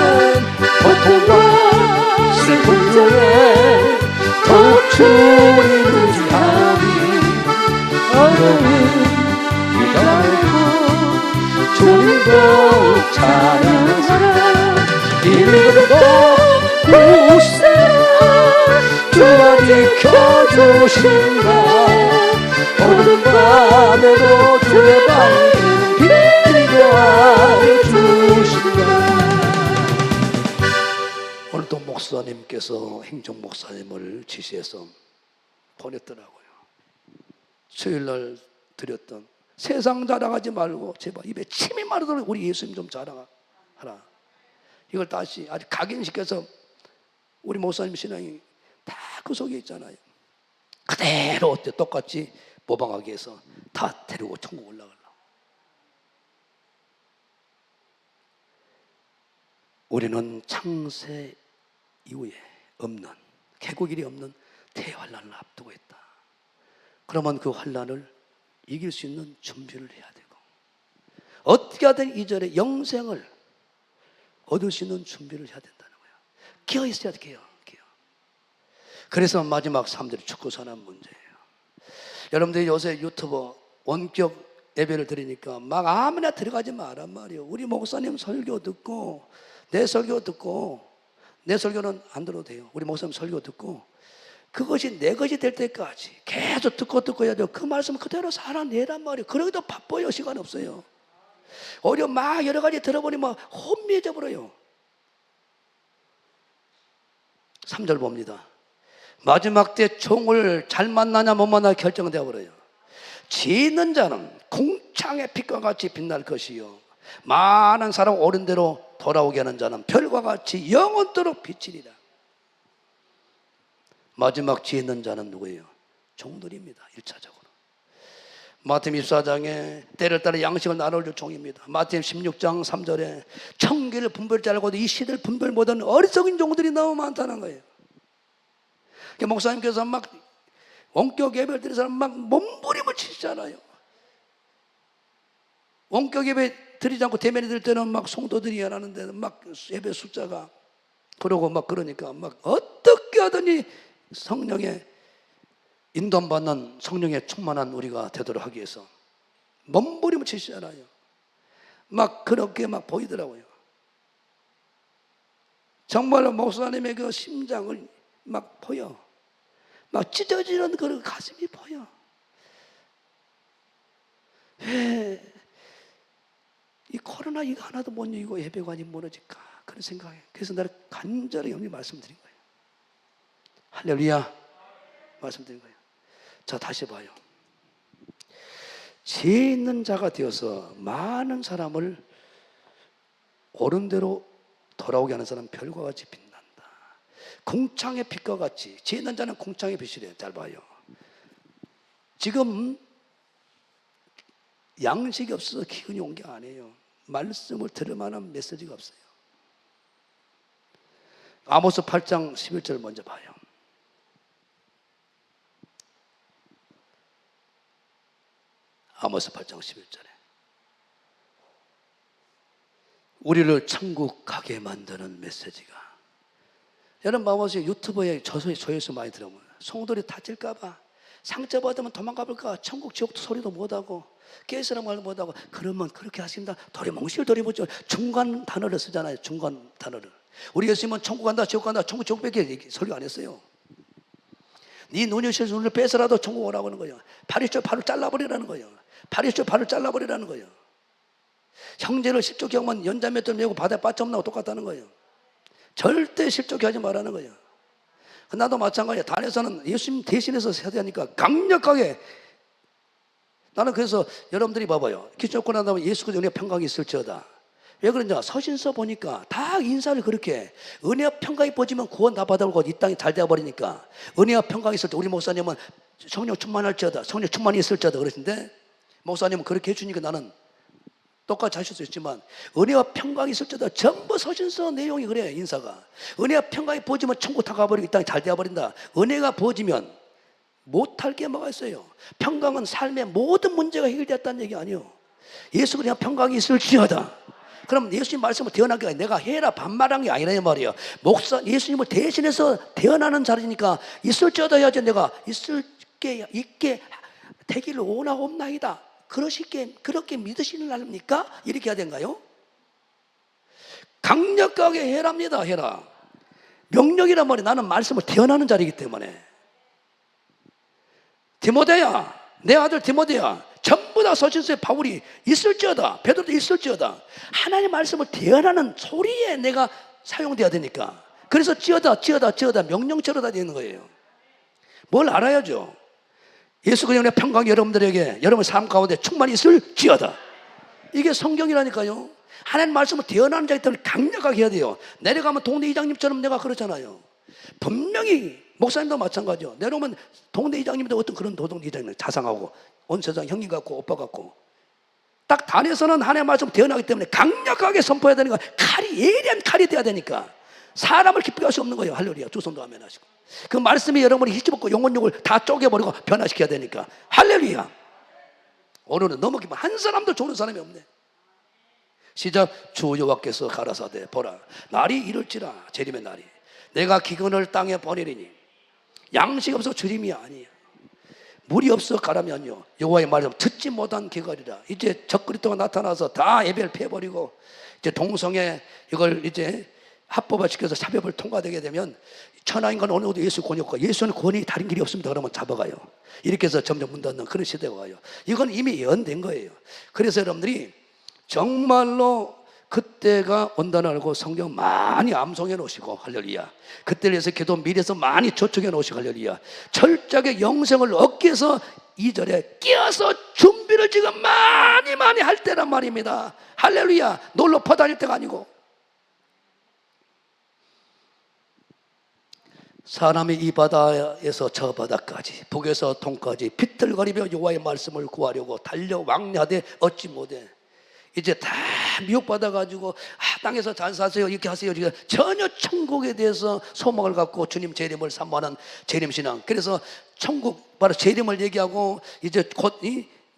고통과 슬픔 중에 더욱 주를 의지하니 어려운 기다리고 주님도 찬양하라. 이 믿음도 굳세라. 주가 지켜주신다. 어두운 밤에도 주의 밝은 빛을 비춰 주신다. 오늘 또 목사님께서 행정 목사님을 지시해서 보냈더라고요. 수요일날 드렸던 세상 자랑하지 말고 제발 입에 침이 마르도록 우리 예수님 좀 자랑하라. 이걸 다시 아주 각인시켜서 우리 목사님 신앙이 다 그 속에 있잖아요. 그대로 어때 똑같이 모방하기 위해서 다 데리고 천국 올라가려고. 우리는 창세 이후에 없는 개국일이 없는 대환란을 앞두고 있다. 그러면 그 환란을 이길 수 있는 준비를 해야 되고 어떻게 하든 이전에 영생을 얻을 수 있는 준비를 해야 된다는 거야. 기어 있어야 돼. 기어. 그래서 마지막 3절이 죽고 사는 문제예요. 여러분들이 요새 유튜브 원격 예배를 드리니까 막 아무나 들어가지 마란 말이에요. 우리 목사님 설교 듣고 내 설교 듣고 내 설교는 안 들어도 돼요. 우리 목사님 설교 듣고 그것이 내 것이 될 때까지 계속 듣고 해야 돼요. 그 말씀 그대로 살아내란 말이에요. 그러기도 바빠요. 시간 없어요. 오히려 막 여러 가지 들어보니 막 혼미해져 버려요. 3절 봅니다. 마지막 때 종을 잘 만나냐 못 만나냐 결정되어 버려요. 지혜 있는 자는 궁창의 빛과 같이 빛날 것이요 많은 사람 옳은 대로 돌아오게 하는 자는 별과 같이 영원토록 비치리라. 마지막 지혜 있는 자는 누구예요? 종들입니다. 1차적으로 마태복음 24장에 때를 따라 양식을 나눠줄 종입니다. 마태복음 16장 3절에 청기를 분별할 줄 알고도 이 시대를 분별 못하는 어리석은 종들이 너무 많다는 거예요. 목사님께서 막 원격 예배를 드리는 사람 막 몸부림을 치시잖아요. 원격 예배 드리지 않고 대면에 들 때는 막 성도들이 일하는데 막 예배 숫자가 그러고 막 그러니까 막 어떻게 하더니 성령의 인도받는 성령의 충만한 우리가 되도록 하기 위해서 몸부림을 치시잖아요. 막 그렇게 막 보이더라고요. 정말로 목사님의 그 심장을 막 보여. 막 찢어지는 그 가슴이 보여. 왜 이 코로나 이거 하나도 못 이기고 예배관이 무너질까 그런 생각에 그래서 나를 간절히 형님 말씀드린 거예요. 할렐루야 말씀드린 거예요. 자 다시 봐요. 지혜 있는 자가 되어서 많은 사람을 옳은 대로 돌아오게 하는 사람 별과 같이 빛난다. 궁창의 빛과 같이 지혜 있는 자는 궁창의 빛이래요. 잘 봐요. 지금 양식이 없어서 기근이 온 게 아니에요. 말씀을 들을 만한 메시지가 없어요. 아모스 8장 11절 먼저 봐요. 아모스 8장 11절에 우리를 천국 가게 만드는 메시지가 여러분 봐보세요. 유튜브에 조회수 많이 들어오면 성도들이 다칠까 봐 상처받으면 도망가 볼까 천국 지옥도 소리도 못하고 깨스라 말도 못하고 그러면 그렇게 하신다. 도리몽실 중간 단어를 쓰잖아요. 중간 단어를 우리 예수님은 천국 간다 지옥 간다 천국 지옥밖에 설교 안 했어요. 네 눈이 있어서 눈을 빼서라도 천국 오라고 하는 거예요. 팔이 있죠 팔을 잘라버리라는 거예요. 팔이 있죠 팔을 잘라버리라는 거예요. 형제를 실족해 하면 연자맷돌 메고 바다에 빠져나고 똑같다는 거예요. 절대 실족해 하지 말라는 거예요. 나도 마찬가지야. 단에서는 예수님 대신해서 해야 되니까 강력하게 나는 그래서 여러분들이 봐봐요. 기초권 한다면 예수가 은혜 평강이 있을지어다. 왜 그러냐? 서신서 보니까 다 인사를 그렇게 은혜와 평강이 퍼지면 구원 다 받아보고 이 땅이 잘 되어버리니까 은혜와 평강이 있을 때 우리 목사님은 성령 충만할지어다 성령 충만이 있을지어다 그러신데 목사님은 그렇게 해주니까 나는 똑같이 하실 수 있지만 은혜와 평강이 있을지어다 전부 서신서 내용이 그래. 인사가 은혜와 평강이 퍼지면 천국 다 가버리고 이 땅이 잘 되어버린다. 은혜가 퍼지면 못할 게 뭐가 있어요? 평강은 삶의 모든 문제가 해결되었다는 얘기 아니에요. 예수 그냥 평강이 있을지어다. 그럼 예수님 말씀을 대언하기가 내가 해라 반말한 게 아니라 말이에요. 목사 예수님을 대신해서 대언하는 자리니까 있을지어다 해야지 내가 있게 되기를 원하옵나이다. 그렇게 믿으시는 날입니까? 이렇게 해야 된가요? 강력하게 해랍니다. 해라. 명령이란 말이 나는 말씀을 대언하는 자리이기 때문에 디모데야 내 아들 디모데야 전부 다 서신서에 바울이 있을지어다 베드로도 있을지어다 하나님 말씀을 대언하는 소리에 내가 사용돼야 되니까 그래서 지어다 명령처럼 되는 거예요. 뭘 알아야죠. 예수 그리스도의 평강이 여러분들에게 여러분 삶 가운데 충만히 있을지어다. 이게 성경이라니까요. 하나님 말씀을 대언하는 자이기 때문에 강력하게 해야 돼요. 내려가면 동네 이장님처럼 내가 그렇잖아요. 분명히 목사님도 마찬가지요. 내려오면 동네 이장님도 어떤 그런 동네 이장님 자상하고 온 세상 형님 같고 오빠 같고 딱 단에서는 하나님의 말씀 대언하기 때문에 강력하게 선포해야 되니까 예리한 칼이 돼야 되니까 사람을 기쁘게 할 수 없는 거예요. 할렐루야. 두 손도 아멘 하시고 그 말씀이 여러분이 힘집었고 영혼욕을 다 쪼개버리고 변화시켜야 되니까 할렐루야. 오늘은 너무 기뻐. 한 사람도 좋은 사람이 없네. 시작. 주 여호와께서 가라사대 보라 날이 이를지라 재림의 날이 내가 기근을 땅에 보내리니 양식 없어 주림이 아니야 물이 없어 가람이 아니요 여호와의 말씀 듣지 못한 개걸이라. 이제 적그리스도가 나타나서 다 예배를 패버리고 이제 동성애 이걸 이제 합법화 시켜서 사법을 통과되게 되면 천하인간 어느 것도 예수 권위 없고 예수는 권위 다른 길이 없습니다. 그러면 잡아가요. 이렇게 해서 점점 문 닫는 그런 시대가 와요. 이건 이미 예언된 거예요. 그래서 여러분들이 정말로 그때가 온다는 알고 성경 많이 암송해 놓으시고 할렐루야. 그때를 위해서 기도 미래에서 많이 저축해 놓으시고 할렐루야. 철저하게 영생을 얻기 위해서 2절에 끼어서 준비를 지금 많이 할 때란 말입니다. 할렐루야. 놀러 퍼다닐 때가 아니고. 사람이 이 바다에서 저 바다까지 북에서 동까지 비틀거리며 여호와의 말씀을 구하려고 달려 왕래하되 얻지 못해. 이제 다 미혹받아가지고 땅에서 잘 사세요 이렇게 하세요. 전혀 천국에 대해서 소망을 갖고 주님 재림을 사모하는 재림신앙. 그래서 천국 바로 재림을 얘기하고 이제 곧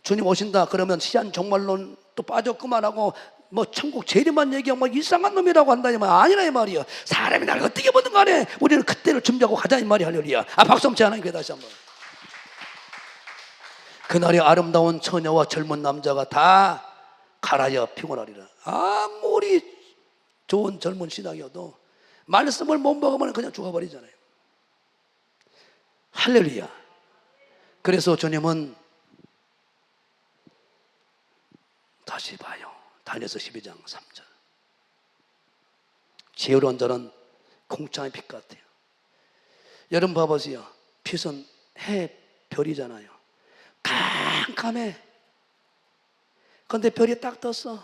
주님 오신다 그러면 시한 종말론 또 빠졌구만 하고 뭐 천국 재림만 얘기하면 뭐 이상한 놈이라고 한다 이 말 아니라 이 말이야. 사람이 나를 어떻게 보든 간에 우리는 그때를 준비하고 가자 이 말이 할렐루야. 박수 한번 하나님께 다시 한번. 그날이 아름다운 처녀와 젊은 남자가 다 갈아여 피곤하리라. 아무리 좋은 젊은 신앙이어도 말씀을 못 먹으면 그냥 죽어버리잖아요. 할렐루야. 그래서 주님은 다시 봐요. 다니엘서 12장 3절. 지혜로운 자는 공창의 빛 같아요. 여러분 봐보세요. 빛은 해 별이잖아요. 깜깜해. 그런데 별이 딱 떴어.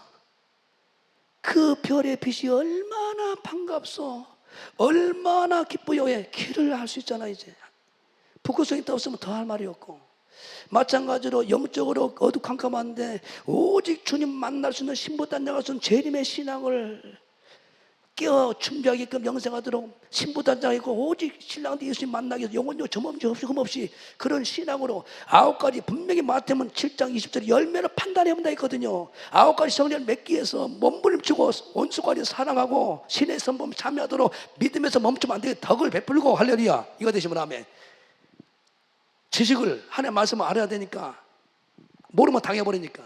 그 별의 빛이 얼마나 반갑소. 얼마나 기쁘요. 길을 알 수 있잖아. 이제 북극성이 떴으면 더 할 말이 없고. 마찬가지로 영적으로 어두컴컴한데 오직 주님 만날 수 있는 신부단장할 수 있는 재림의 신앙을 깨어 준비하게끔 영생하도록 신부단장이고 오직 신랑도 예수님 만나기 위해서 영원히 점없이 흠없이 그런 신앙으로 9가지 분명히 마태복음 7장 20절에 열매를 판단해본다 했거든요. 9가지 성령을 맺기 위해서 몸부림치고 온수관리 사랑하고 신의 선범 참여하도록 믿음에서 멈추면 안 되게 덕을 베풀고 할렐루야. 이거 되시면 아멘. 지식을 하나님의 말씀을 알아야 되니까 모르면 당해버리니까.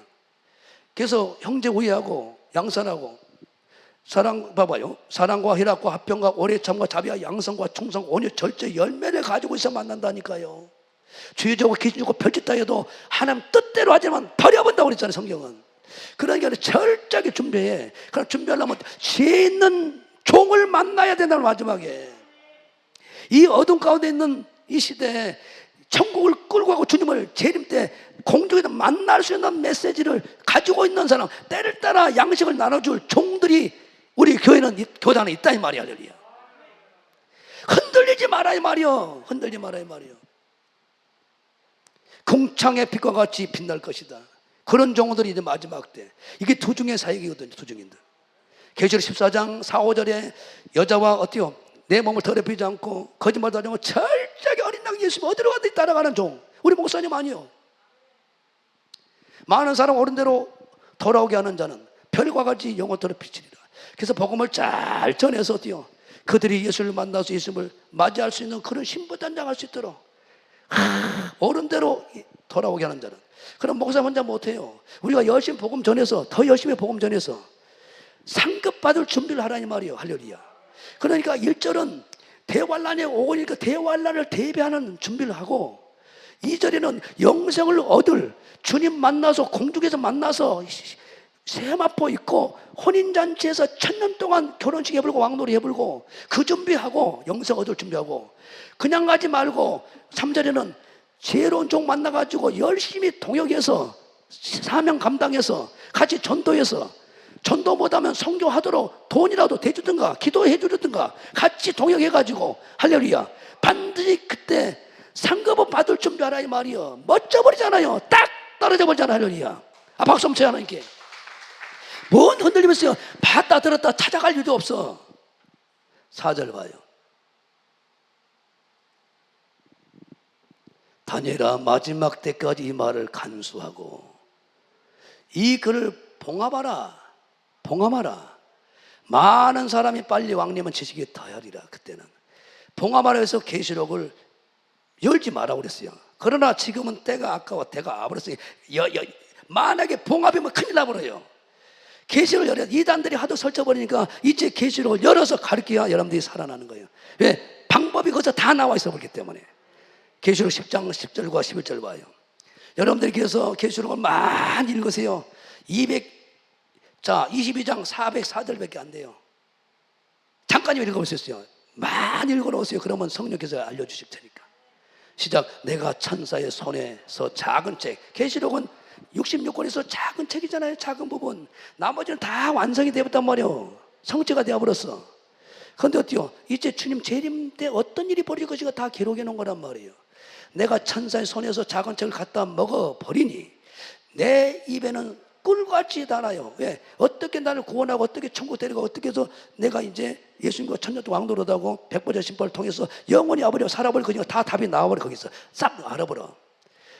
그래서 형제 우애하고 양선하고 사랑 봐봐요. 사랑과 희락과 화평과 오래 참과 자비와 양성과 충성 온유 절제 열매를 가지고 있어 만난다니까요. 주의적으로 기준적으로 별짓다 해도 하나님 뜻대로 하지만 버려본다고 그랬잖아요. 성경은. 그러니까 철저하게 준비해. 그럼 준비하려면 지혜 있는 종을 만나야 된다는 마지막에. 이 어둠 가운데 있는 이 시대에 천국을 끌고 가고 주님을 재림 때 공중에서 만날 수 있는 메시지를 가지고 있는 사람, 때를 따라 양식을 나눠줄 종들이 우리 교회는 교단에 있다 이 말이야. 할렐루야. 흔들리지 마라 이 말이요. 흔들리지 마라 이 말이요. 궁창의 빛과 같이 빛날 것이다. 그런 종들이 이제 마지막 때. 이게 투중의 사역이거든요. 투중인들. 계시록 14장 4, 5절에 여자와 어때요? 내 몸을 더럽히지 않고 거짓말도 하지 않고 철저하게 어린 양 예수님 어디로 가든지 따라가는 종. 우리 목사님 아니요. 많은 사람 옳은 대로 돌아오게 하는 자는 별과 같이 영원토록 비치리라. 그래서 복음을 잘 전해서 어때요? 그들이 예수를 만나서 예수님을 맞이할 수 있는 그런 신부단장할 수 있도록 옳은 대로 돌아오게 하는 자는. 그럼 목사 혼자 못해요. 우리가 열심히 복음 전해서 더 열심히 복음 전해서 상급받을 준비를 하라니 말이에요. 할렐루야. 그러니까 1절은 대환란에 오니까 대환란을 대비하는 준비를 하고 2절에는 영생을 얻을 주님 만나서 공중에서 만나서 세마포 있고 혼인잔치에서 1000년 동안 결혼식 해불고 왕놀이 해불고 그 준비하고 영생 얻을 준비하고 그냥 가지 말고 3절에는 지혜로운 종 만나가지고 열심히 동역해서 사명 감당해서 같이 전도해서 전도 못하면 성교하도록 돈이라도 대주든가 기도해 주든가 같이 동역해가지고 할렐루야 반드시 그때 상급을 받을 준비하라 이 말이요. 멋져버리잖아요. 딱 떨어져 버리잖아요. 할렐루야. 박수 한번 쳐요 하나님께. 뭔 흔들리면서요. 봤다 들었다 찾아갈 일도 없어. 4절 봐요. 다니엘아 마지막 때까지 이 말을 간수하고 이 글을 봉합하라. 봉함하라. 많은 사람이 빨리 왕님은 지식이 더하리라. 그때는 봉함하라 해서 계시록을 열지 마라고 그랬어요. 그러나 지금은 때가 아까워 때가 아버렸어요. 만약에 봉합이면 큰일 나버려요. 계시록을 열어야 이단들이 하도 설쳐버리니까 이제 계시록을 열어서 가르쳐야 여러분들이 살아나는 거예요. 왜? 방법이 거기서 다 나와 있어 버렸기 때문에. 계시록 10장 10절과 11절 봐요. 여러분들이 그래서 계시록을 많이 읽으세요. 자, 22장 404절밖에 안 돼요. 잠깐 읽어보셨어요. 많이 읽어놓으세요. 그러면 성령께서 알려주실 테니까. 시작. 내가 천사의 손에서 작은 책. 계시록은 66권에서 작은 책이잖아요. 작은 부분. 나머지는 다 완성이 되었단 말이에요. 성취가 되어버렸어. 그런데 어때요? 이제 주님 재림 때 어떤 일이 벌어질 것인가 다 기록해 놓은 거란 말이에요. 내가 천사의 손에서 작은 책을 갖다 먹어버리니 내 입에는 꿀같이 달아요. 왜? 어떻게 나를 구원하고 어떻게 천국 데리고 어떻게 해서 내가 이제 예수님과 천년동안 왕노릇하고 백보자 심판을 통해서 영원히 아버지와 살아버릴 거니까 다 답이 나와버려. 거기서 싹 알아버려.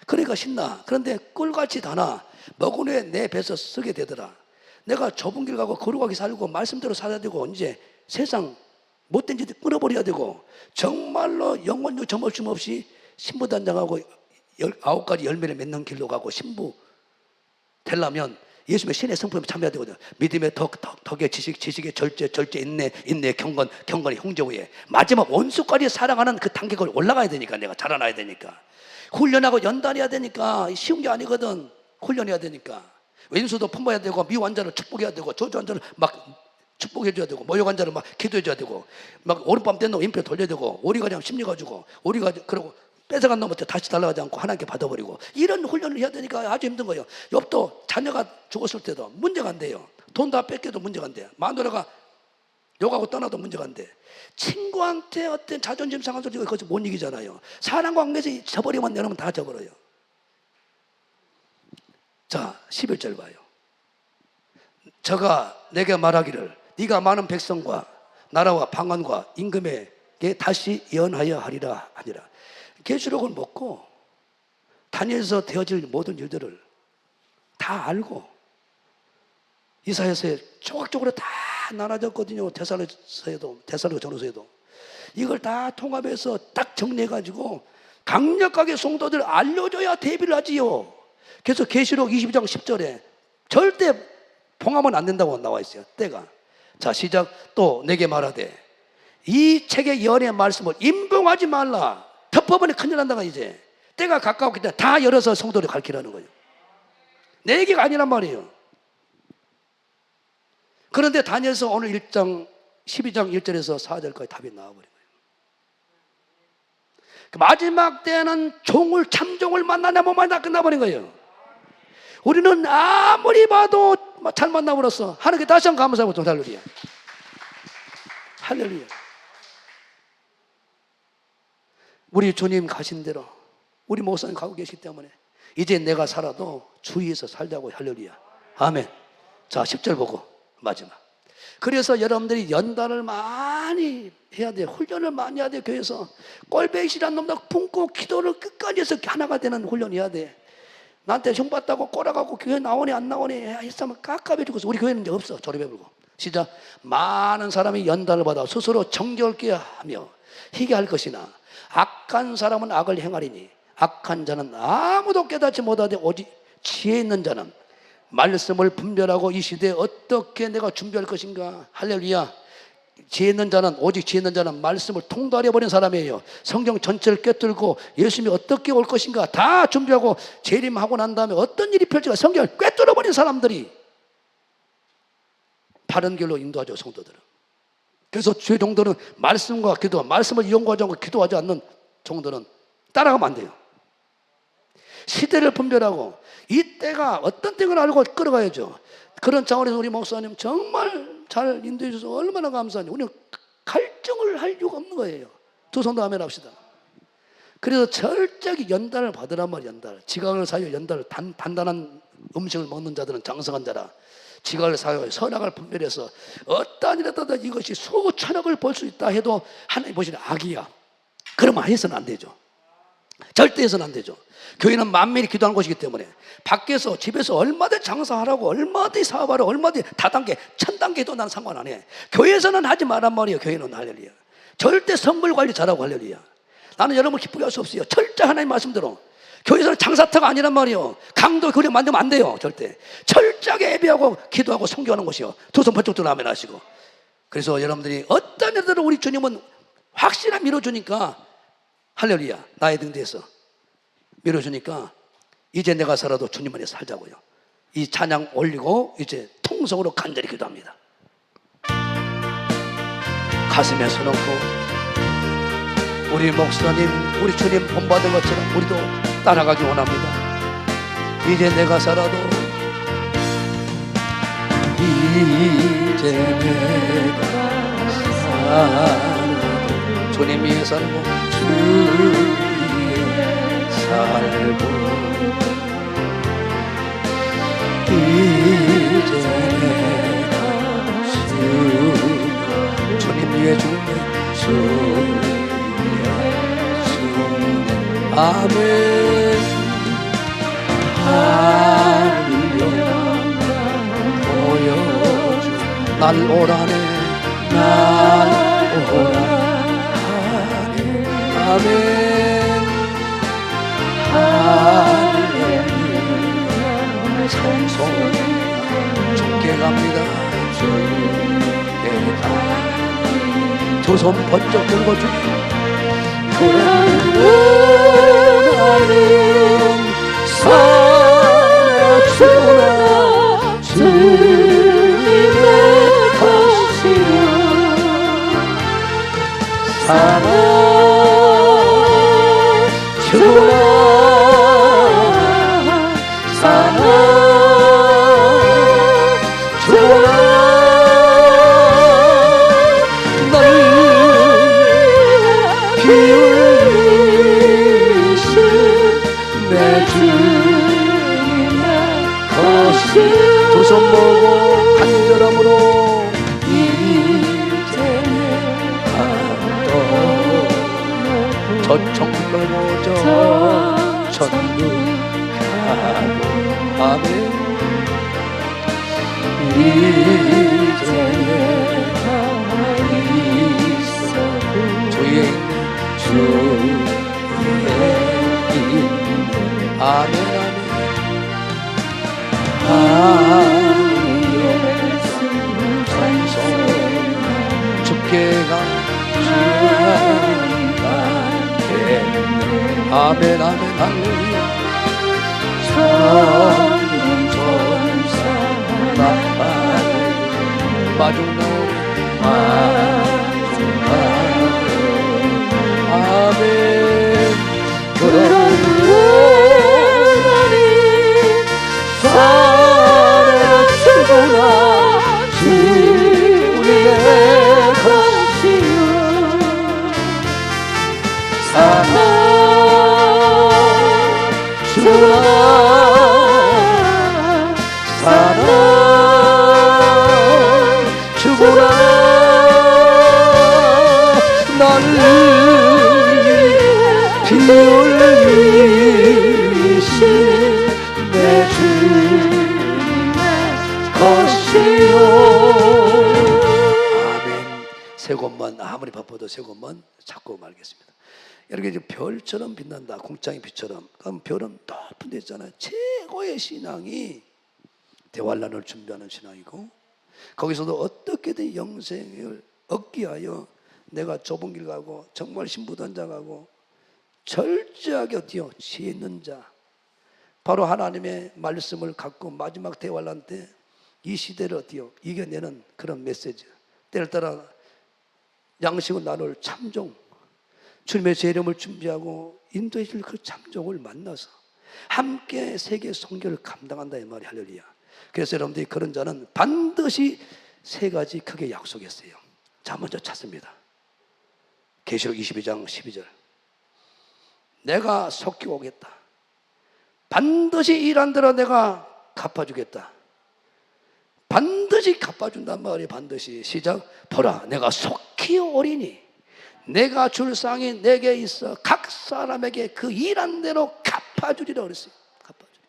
그러니까 신나. 그런데 꿀같이 다나 먹은 후에 내 배에서 쓰게 되더라. 내가 좁은 길 가고 거룩하게 살고 말씀대로 살아야 되고 이제 세상 못된 짓 끊어버려야 되고 정말로 영원히 점없음 없이 신부단장하고 19가지 열매를 맺는 길로 가고 신부 되려면 예수님의 신의 성품에 참여해야 되거든요. 믿음의 덕의 지식의 절제 인내 경건의 형제 후에 마지막 원수까지 사랑하는 그 단계를 올라가야 되니까 내가 자라나야 되니까 훈련하고 연단해야 되니까 쉬운 게 아니거든. 훈련해야 되니까 왼수도 품어야 되고 미완자를 축복해야 되고 저주환자를 막 축복해줘야 되고 모욕환자를 막 기도해줘야 되고 막 오른밤 된 놈 왼편 돌려야 되고 오리가장 심리 가지고 오리가 그러고 뺏어간 놈한테 다시 달라가지 않고 하나님께 받아버리고 이런 훈련을 해야 되니까 아주 힘든 거예요. 욥도 자녀가 죽었을 때도 문제가 안 돼요. 돈 다 뺏겨도 문제가 안 돼요. 마누라가 욕하고 떠나도 문제가 안 돼. 친구한테 어떤 자존심 상한 소리가 그것이 못 이기잖아요. 사람 관계에서 져버리면 여러분 다 져버려요. 자 11절 봐요. 저가 내게 말하기를 네가 많은 백성과 나라와 방언과 임금에게 다시 예언하여 하리라 하니라. 계시록을 먹고 다니엘서 되어질 모든 일들을 다 알고 이사야서에 조각적으로 다 나눠졌거든요. 데살로니가 전후서에도 이걸 다 통합해서 딱 정리해가지고 강력하게 성도들 알려줘야 대비를 하지요. 그래서 계시록 22장 10절에 절대 봉하면 안 된다고 나와 있어요. 때가. 자 시작. 또 내게 말하되 이 책의 예언의 말씀을 임봉하지 말라. 덮어버리면 큰일 난다가 이제 때가 가까웠기 때문에 다 열어서 성도를 가르치라는 거예요. 내 얘기가 아니란 말이에요. 그런데 다니엘서 오늘 1장 12장 1절에서 4절까지 답이 나와버린 거예요. 마지막 때는 참종을 만나냐 못 만나 끝나버린 거예요. 우리는 아무리 봐도 잘 만나버렸어. 하나님께 다시 한번 감사하고 할렐루야. 할렐루야. 우리 주님 가신 대로 우리 목사님 가고 계시기 때문에 이제 내가 살아도 주위에서 살자고. 할렐루야. 아멘. 자 10절 보고 마지막. 그래서 여러분들이 연단을 많이 해야 돼요. 훈련을 많이 해야 돼요. 교회에서 꼴배기질한 놈들 품고 기도를 끝까지 해서 하나가 되는 훈련을 해야 돼. 나한테 형 받다고 꼬라가고 교회 나오니 안 나오니 했으면 깝깝해 죽겠어. 우리 교회는 이제 없어. 조립해버리고. 시작. 많은 사람이 연단을 받아 스스로 정결케 하며 희게 할 것이나 악한 사람은 악을 행하리니 악한 자는 아무도 깨닫지 못하되 오직 지혜 있는 자는 말씀을 분별하고 이 시대에 어떻게 내가 준비할 것인가. 할렐루야. 지혜 있는 자는 오직 지혜 있는 자는 말씀을 통달해버린 사람이에요. 성경 전체를 꿰뚫고 예수님이 어떻게 올 것인가 다 준비하고 재림하고 난 다음에 어떤 일이 펼쳐가 성경을 꿰뚫어버린 사람들이 바른 길로 인도하죠. 성도들은. 그래서 주의 종들은 말씀과 기도, 말씀을 이용하지 않고 기도하지 않는 종들은 따라가면 안 돼요. 시대를 분별하고 이 때가 어떤 때를 알고 끌어가야죠. 그런 차원에서 우리 목사님 정말 잘 인도해 주셔서 얼마나 감사하냐. 우리는 갈증을 할 이유가 없는 거예요. 두 손도 아멘 합시다. 그래서 철저히 연단을 받으란 말이야. 지각을 사유 연단을 단단한 음식을 먹는 자들은 장성한 자라. 지각을 사유 선악을 분별해서 어떠한 일에도 이것이 수천억을 벌 수 있다 해도 하나님 보시는 악이야. 그러면 해서는 안 되죠. 절대 해서는 안 되죠. 교회는 만민이 기도하는 곳이기 때문에 밖에서 집에서 얼마든지 장사하라고 얼마든지 사업하라고 얼마든지 다단계 천단계 해도 난 상관 안 해. 교회에서는 하지 말란 말이에요. 교회는. 할렐루야. 절대 선물 관리 잘하고. 할렐루야. 나는 여러분을 기쁘게 할 수 없어요. 철저히 하나님 말씀대로. 교회에서는 장사터가 아니란 말이에요. 강도 교회 만들면 안 돼요. 절대. 철저하게 예배하고 기도하고 성교하는 곳이요. 두 손 번쩍 들어 아멘 하시고. 그래서 여러분들이 어떤 일들을 우리 주님은 확실히 밀어주니까 할렐루야. 나의 등 뒤에서 밀어주니까 이제 내가 살아도 주님 안에 살자고요. 이 찬양 올리고 이제 통성으로 간절히 기도합니다. 가슴에 손놓고 우리 목사님, 우리 주님 본받은 것처럼 우리도 따라가기 원합니다. 이제 내가 살아도, 이제 내가 살아도 주님 위해 살고 주 위에 살고, 이제 내가 주님 위해 죽네. 주 위에 죽네. 아멘. 하늘 보여줘. 날 오라네. 날 오라네. 아멘. 할렐루야. 찬송 죽게 갑니다. 두 손 번쩍 들고 주님 나는 살아주나 주님의 것이요 살아주나 살아주나 피 흘리신 내 주님의 것이요 두 손 모으고 간절함으로 이제 저 천국 걸고 저 천국 가고 아멘. 이제 내가 있어도 주의 주의 있는 아멘 아멘. 예수 찬송 죽게 가 주님께 아멘 아멘 할렐루야. 천사 마중 나오리 아멘. 그런 나를 살아주구나 주님의 것이요 살아주구나 살아주구나 나를 피 흘리신 내 주님의 것이요 아멘. 세 곳만 아무리 바빠도 세 곳만 찾고 말겠습니다. 이렇게 이제 별처럼 빛난다. 공장의 빛처럼. 그럼 별은 높은 데 있잖아요. 최고의 신앙이 대환란을 준비하는 신앙이고, 거기서도 어떻게든 영생을 얻기 위하여 내가 좁은 길 가고 정말 신부단자 가고 철저하게 어때요? 지혜 있는 자, 바로 하나님의 말씀을 갖고 마지막 대환란 때 이 시대를 어때요? 이겨내는 그런 메시지. 때를 따라 양식을 나눌 참종, 주님의 재림을 준비하고 인도해 줄 그 참종을 만나서 함께 세계 선교를 감당한다 이 말이 할렐루야. 그래서 여러분들이 그런 자는 반드시 세 가지 크게 약속했어요. 자, 먼저 찾습니다. 계시록 22장 12절. 내가 속히 오겠다. 반드시 일한 대로 내가 갚아주겠다. 반드시 갚아준단 말이에요. 반드시. 시작. 보라, 내가 속히 오리니 내가 줄 상이 내게 있어 각 사람에게 그 일한 대로 갚아주리라 그랬어요. 갚아주리라.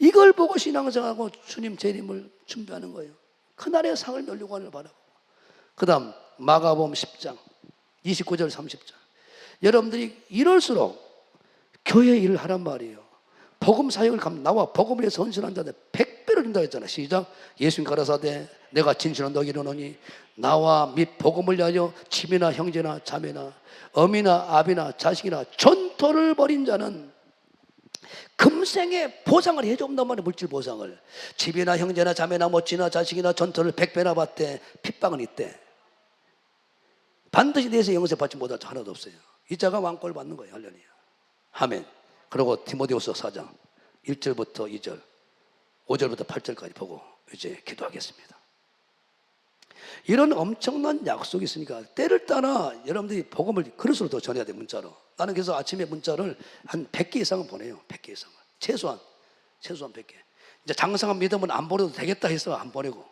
이걸 보고 신앙생활하고 주님 재림을 준비하는 거예요. 그날의 상을 열려고 하는 걸 바라고. 그 다음 마가복음 10장 29절 30절. 여러분들이 이럴수록 교회 일을 하란 말이에요. 복음 사역을 가면 나와 복음을 위해서 헌신한 자들 100배를 준다고 했잖아. 시작. 예수님 가라사대 내가 진실한 너희 이르노니 나와 및 복음을 위하여 친이나 형제나 자매나 어미나 아비나 자식이나 전토를 벌인 자는 금생에 보상을 해준단 말이야. 물질 보상을. 집이나 형제나 자매나 모친이나 자식이나 전토를 100배나 받되 핍박은 있대. 반드시 내세 영세 받지 못할 자 하나도 없어요. 이 자가 왕꼴 받는 거예요. 할렐루야. 아멘. 그리고 디모데후서 4장 1절부터 2절 5절부터 8절까지 보고 이제 기도하겠습니다. 이런 엄청난 약속이 있으니까 때를 따라 여러분들이 복음을 그릇으로 더 전해야 돼. 문자로. 나는 그래서 아침에 문자를 한 100개 이상은 보내요. 100개 이상은. 최소한 100개. 이제 장성한 믿음은 안 보내도 되겠다 해서 안 보내고.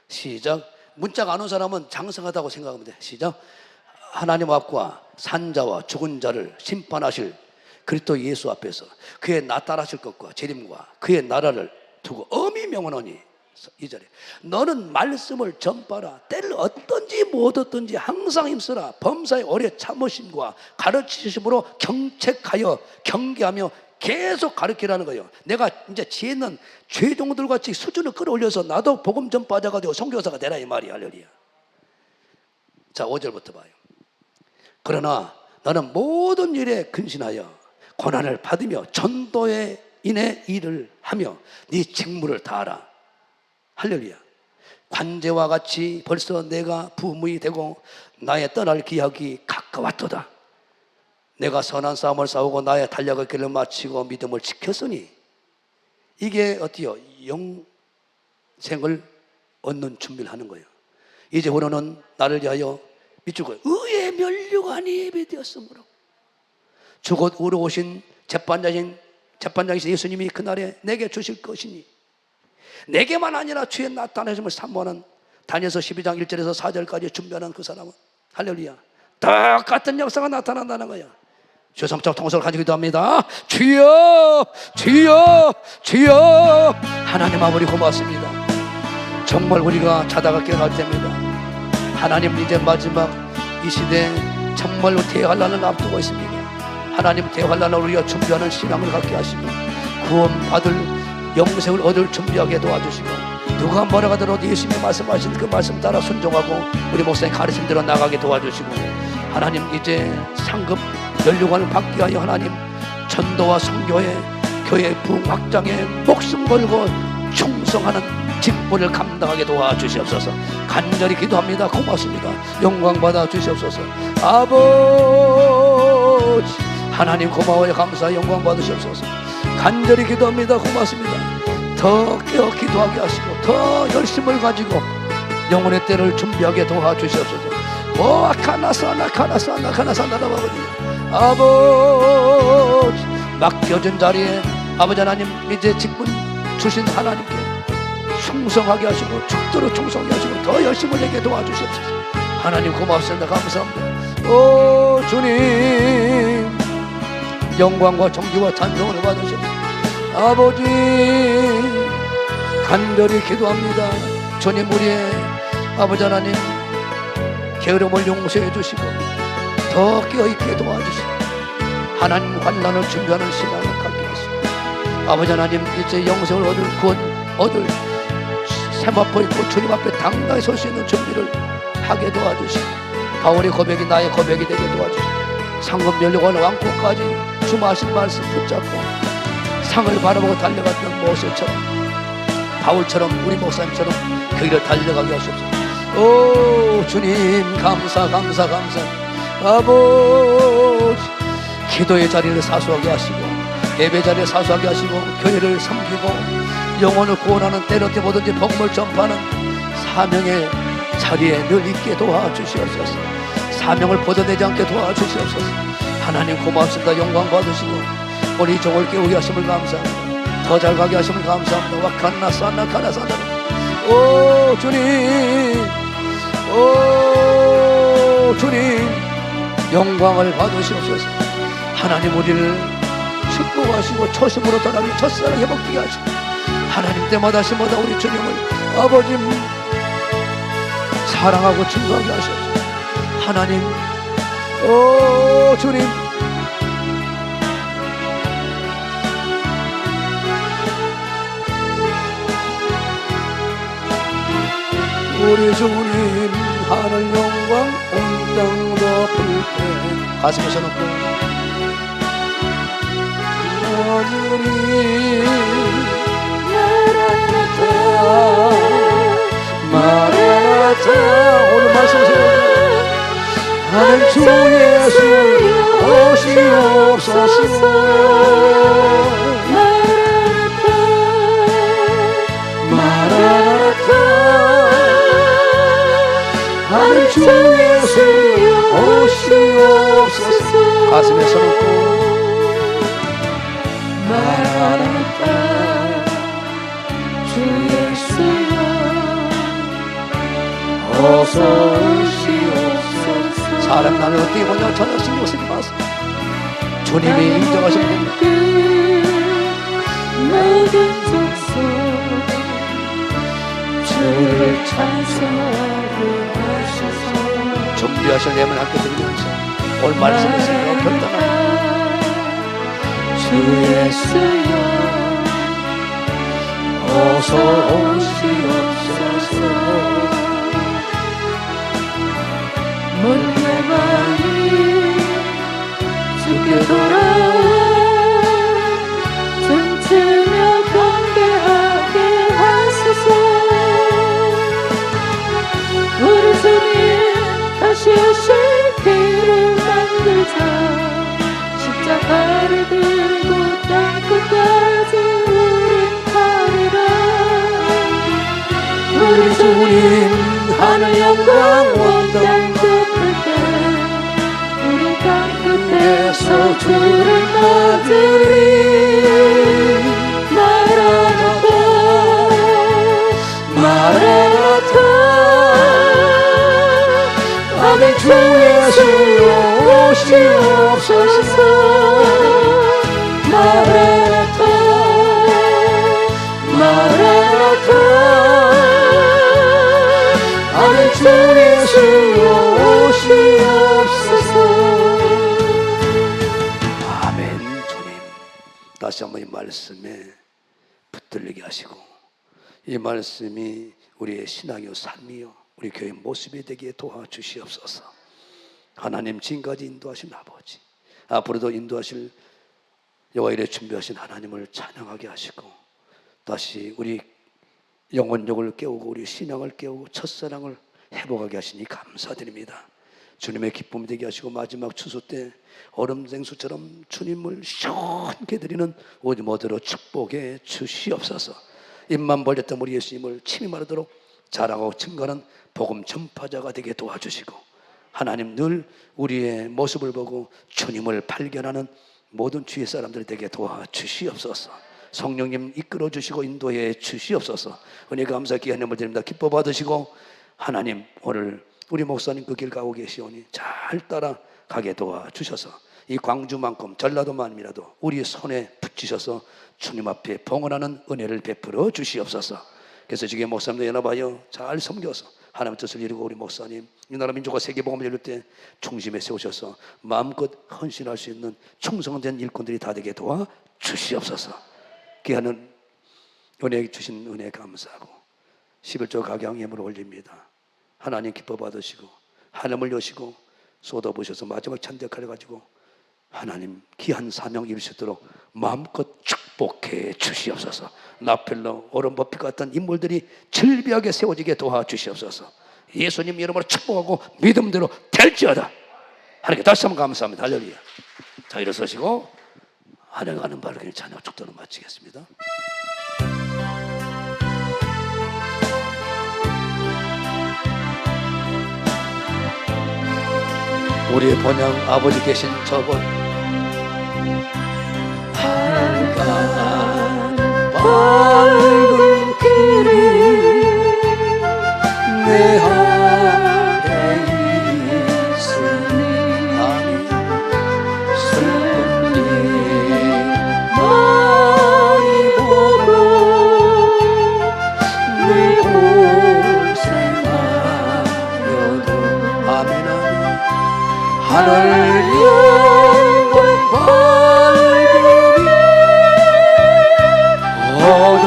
시작. 문자가 안 온 사람은 장성하다고 생각하면 돼. 시작. 하나님 앞과 산자와 죽은 자를 심판하실 그리스도 예수 앞에서 그의 나타나실 것과 재림과 그의 나라를 두고 엄히 명하노니. 2절에 너는 말씀을 전파라. 때를 어떤지 못 어떤지 항상 힘쓰라. 범사의 오래 참으심과 가르치심으로 경책하여 경계하며 계속 가르치라는 거예요. 내가 이제 지혜 있는 죄종들 같이 수준을 끌어올려서 나도 복음 전파자가 되고 선교사가 되라 이 말이야. 할렐루야. 자 5절부터 봐요. 그러나 너는 모든 일에 근신하여 고난을 받으며 전도에 인해 일을 하며 네 직무를 다하라. 할렐루야. 관제와 같이 벌써 내가 부무이 되고 나의 떠날 기약이 가까웠도다. 내가 선한 싸움을 싸우고 나의 달려갈 길을 마치고 믿음을 지켰으니 이게 어때요? 영생을 얻는 준비를 하는 거예요. 이제 우리는 나를 위하여 미치고 의의 면류관이 예배되었으므로 주곧 우러 오신 재판장이신 예수님이 그날에 내게 주실 것이니 내게만 아니라 주의 나타내심을 사모하는 다니엘서 12장 1절에서 4절까지 준비하는 그 사람은 할렐루야 똑같은 역사가 나타난다는 거야. 주여 성적 통솔을 가지고 기도합니다. 주여 주여 주여. 하나님 아버지 고맙습니다. 정말 우리가 자다가 깨어날 때입니다. 하나님 이제 마지막 이 시대에 정말로 대환란을 앞두고 있습니다. 하나님 대환란을 우리가 준비하는 신앙을 갖게 하시고 구원받을 영생을 얻을 준비하게 도와주시고 누가 뭐라 하더라도 예수님이 말씀하신 그 말씀 따라 순종하고 우리 목사님 가르침대로 나가게 도와주시고 하나님 이제 상급 연료관을 받게 하여 하나님 전도와 선교회 교회 부흥 확장에 목숨 걸고 충성하는 직분을 감당하게 도와주시옵소서. 간절히 기도합니다. 고맙습니다. 영광 받아 주시옵소서. 아버지 하나님 고마워요. 감사 영광 받으시옵소서. 간절히 기도합니다. 고맙습니다. 더 깨어 기도하게 하시고 더 열심을 가지고 영혼의 때를 준비하게 도와주시옵소서. 오 아카나사나 카나사나 카나사나 아버지 맡겨진 자리에 아버지 하나님 이제 직분 주신 하나님께 충성하게 하시고 죽도록 충성하게 하시고 더 열심을 내게 도와주시옵소서. 하나님 고맙습니다. 감사합니다. 오 주님 영광과 존귀와 찬송을 받으시옵소서. 아버지 간절히 기도합니다. 주님 우리의 아버지 하나님 게으름을 용서해 주시고 더 깨어있게 도와주시고 하나님 환난을 준비하는 신앙을 갖게 하시고 아버지 하나님 이제 영생을 얻을 구원 얻을 세마포 있고 주님 앞에 당당히 설 수 있는 준비를 하게 도와주시고 바울의 고백이 나의 고백이 되게 도와주시고 상급 연료관 왕국까지 주마신 말씀 붙잡고 상을 바라보고 달려갔던 모세처럼 바울처럼 우리 목사님처럼 그 길을 달려가게 하시옵소서. 오 주님 감사 아버지 기도의 자리를 사수하게 하시고 예배 자리를 사수하게 하시고 교회를 섬기고 영혼을 구원하는 때로때 뭐든지 복음을 전파하는 사명의 자리에 늘 있게 도와주시옵소서. 사명을 벗어내지 않게 도와주시옵소서. 하나님 고맙습니다. 영광 받으시고 우리 종을 깨우게 하심을 감사합니다. 더 잘 가게 하심을 감사합니다. 와칸나 산나 카나 산나 오 주님 오 주님 영광을 받으시옵소서. 하나님 우리를 축복하시고 초심으로 떠나기 첫사랑 회복되게 하시고 하나님 때마다 시마다 우리 주님을 아버지 사랑하고 증거하게 하시옵소서. 하나님 오 주님 우리 주님 하늘 영광 온 땅 덮을 때 가슴에서 놓고 마주리 마라나타 오늘 말씀하세요. 하늘 주 예수 오시옵소서. 마라나타 하늘 주 예수 오시옵소서. 가슴에 손 얹고 마라나타 주 예수여 어서 오시옵소서. 사람 나를 어떻게 보냐 전혀 신경 쓰지 마세요. 주님이 인정하시면 됩니다. 모든 족속 주를 찬송하게 하소서. 준비하실 예물 함께 드리면서 오늘 말씀을 생각 결단하고 주 예수여 어서 오시옵소서. 문내 마음이 주께 돌아와 춤추며 경배하게 하소서. 우리 주님 다시 오실 길을 만들자. 십자가를 들고 땅끝까지 우린 가리라. 우리 주님 하늘 영광 원당 덮을 때 우리 땅끝에서 주를 맞으리. 마라나타 마라나타 아멘. 주 예수여 오시옵소서. 마라나타 마라나타 아멘. 주 예수여 오시옵소서. 아멘. 주님 다시 한번 이 말씀에 붙들리게 하시고 이 말씀이 우리의 신앙이요 삶이요 우리 교회 모습이 되게 도와주시옵소서. 하나님 지금까지 인도하신 아버지 앞으로도 인도하실 여호와 이레 준비하신 하나님을 찬양하게 하시고 다시 우리 영혼력을 깨우고 우리 신앙을 깨우고 첫사랑을 회복하게 하시니 감사드립니다. 주님의 기쁨이 되게 하시고 마지막 추수 때 얼음생수처럼 주님을 시원케 드리는 우리 모두로 축복해 주시옵소서. 입만 벌렸던 우리 예수님을 침이 마르도록 자랑하고 증거하는 복음 전파자가 되게 도와주시고 하나님 늘 우리의 모습을 보고 주님을 발견하는 모든 주의 사람들이 되게 도와주시옵소서. 성령님 이끌어 주시고 인도해 주시옵소서. 은혜 감사 귀한 예물 드립니다. 기뻐 받으시고 하나님 오늘 우리 목사님 그 길 가고 계시오니 잘 따라가게 도와주셔서 이 광주만큼 전라도만이라도 우리 손에 붙이셔서 주님 앞에 봉헌하는 은혜를 베풀어 주시옵소서. 그래서 지금 목사님도 연합하여 잘 섬겨서 하나님의 뜻을 이루고 우리 목사님 이 나라 민족과 세계복음을 이룰 때 중심에 세우셔서 마음껏 헌신할 수 있는 충성된 일꾼들이 다 되게 도와주시옵소서. 귀한 은혜 주신 은혜 감사하고 11조 각양 예물을 올립니다. 하나님 기뻐 받으시고 하나님을 여시고 쏟아부으셔서 마지막 찬대칼을 가지고 하나님 귀한 사명 이룰 수 있도록 마음껏 축복해 주시옵소서. 나펠러 오른버핏 같은 인물들이 즐비하게 세워지게 도와주시옵소서. 예수님 이름으로 축복하고 믿음대로 될지어다. 하나님께 다시 한번 감사합니다. 할렐루야. 자 일어서시고 하나님 바로 그냥 찬양 축도를 마치겠습니다. 우리의 본향 아버지 계신 저곳 밝은 길이 내 앞에 있으니 슬픈 일 많이 보고 늘 고생하여도 아멘 아멘. 하늘 영원 밝음이 어둠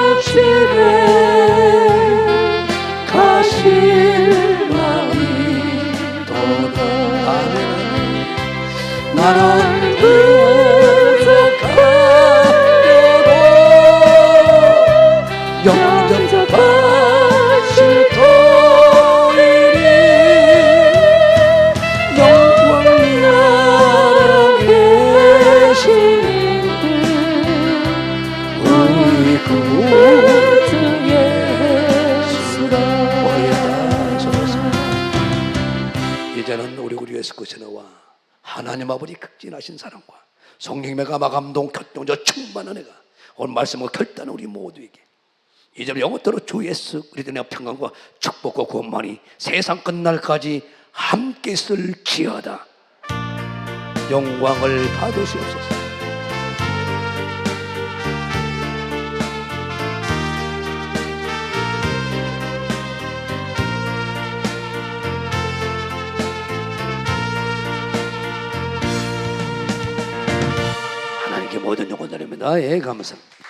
영광집에 가실 마음이 도다. 아멘. 나는 부족하여도 영접하실 터이니 영광 나라 계시는 우리 구주 예수라. 이제는 우리 예수 그리스도와 하나님 아버지 극진하신 사랑과 성령님의 감화 감동 격동저 충만한 은혜가 오늘 말씀을 결단한 우리 모두에게 이제는 영원토록 주 예수 그리스도의 평강과 축복과 구원만이 세상 끝날까지 함께 있을지어다. 영광을 받으시옵소서. 하나님께 모든 영광 드립니다. 예, 감사합니다.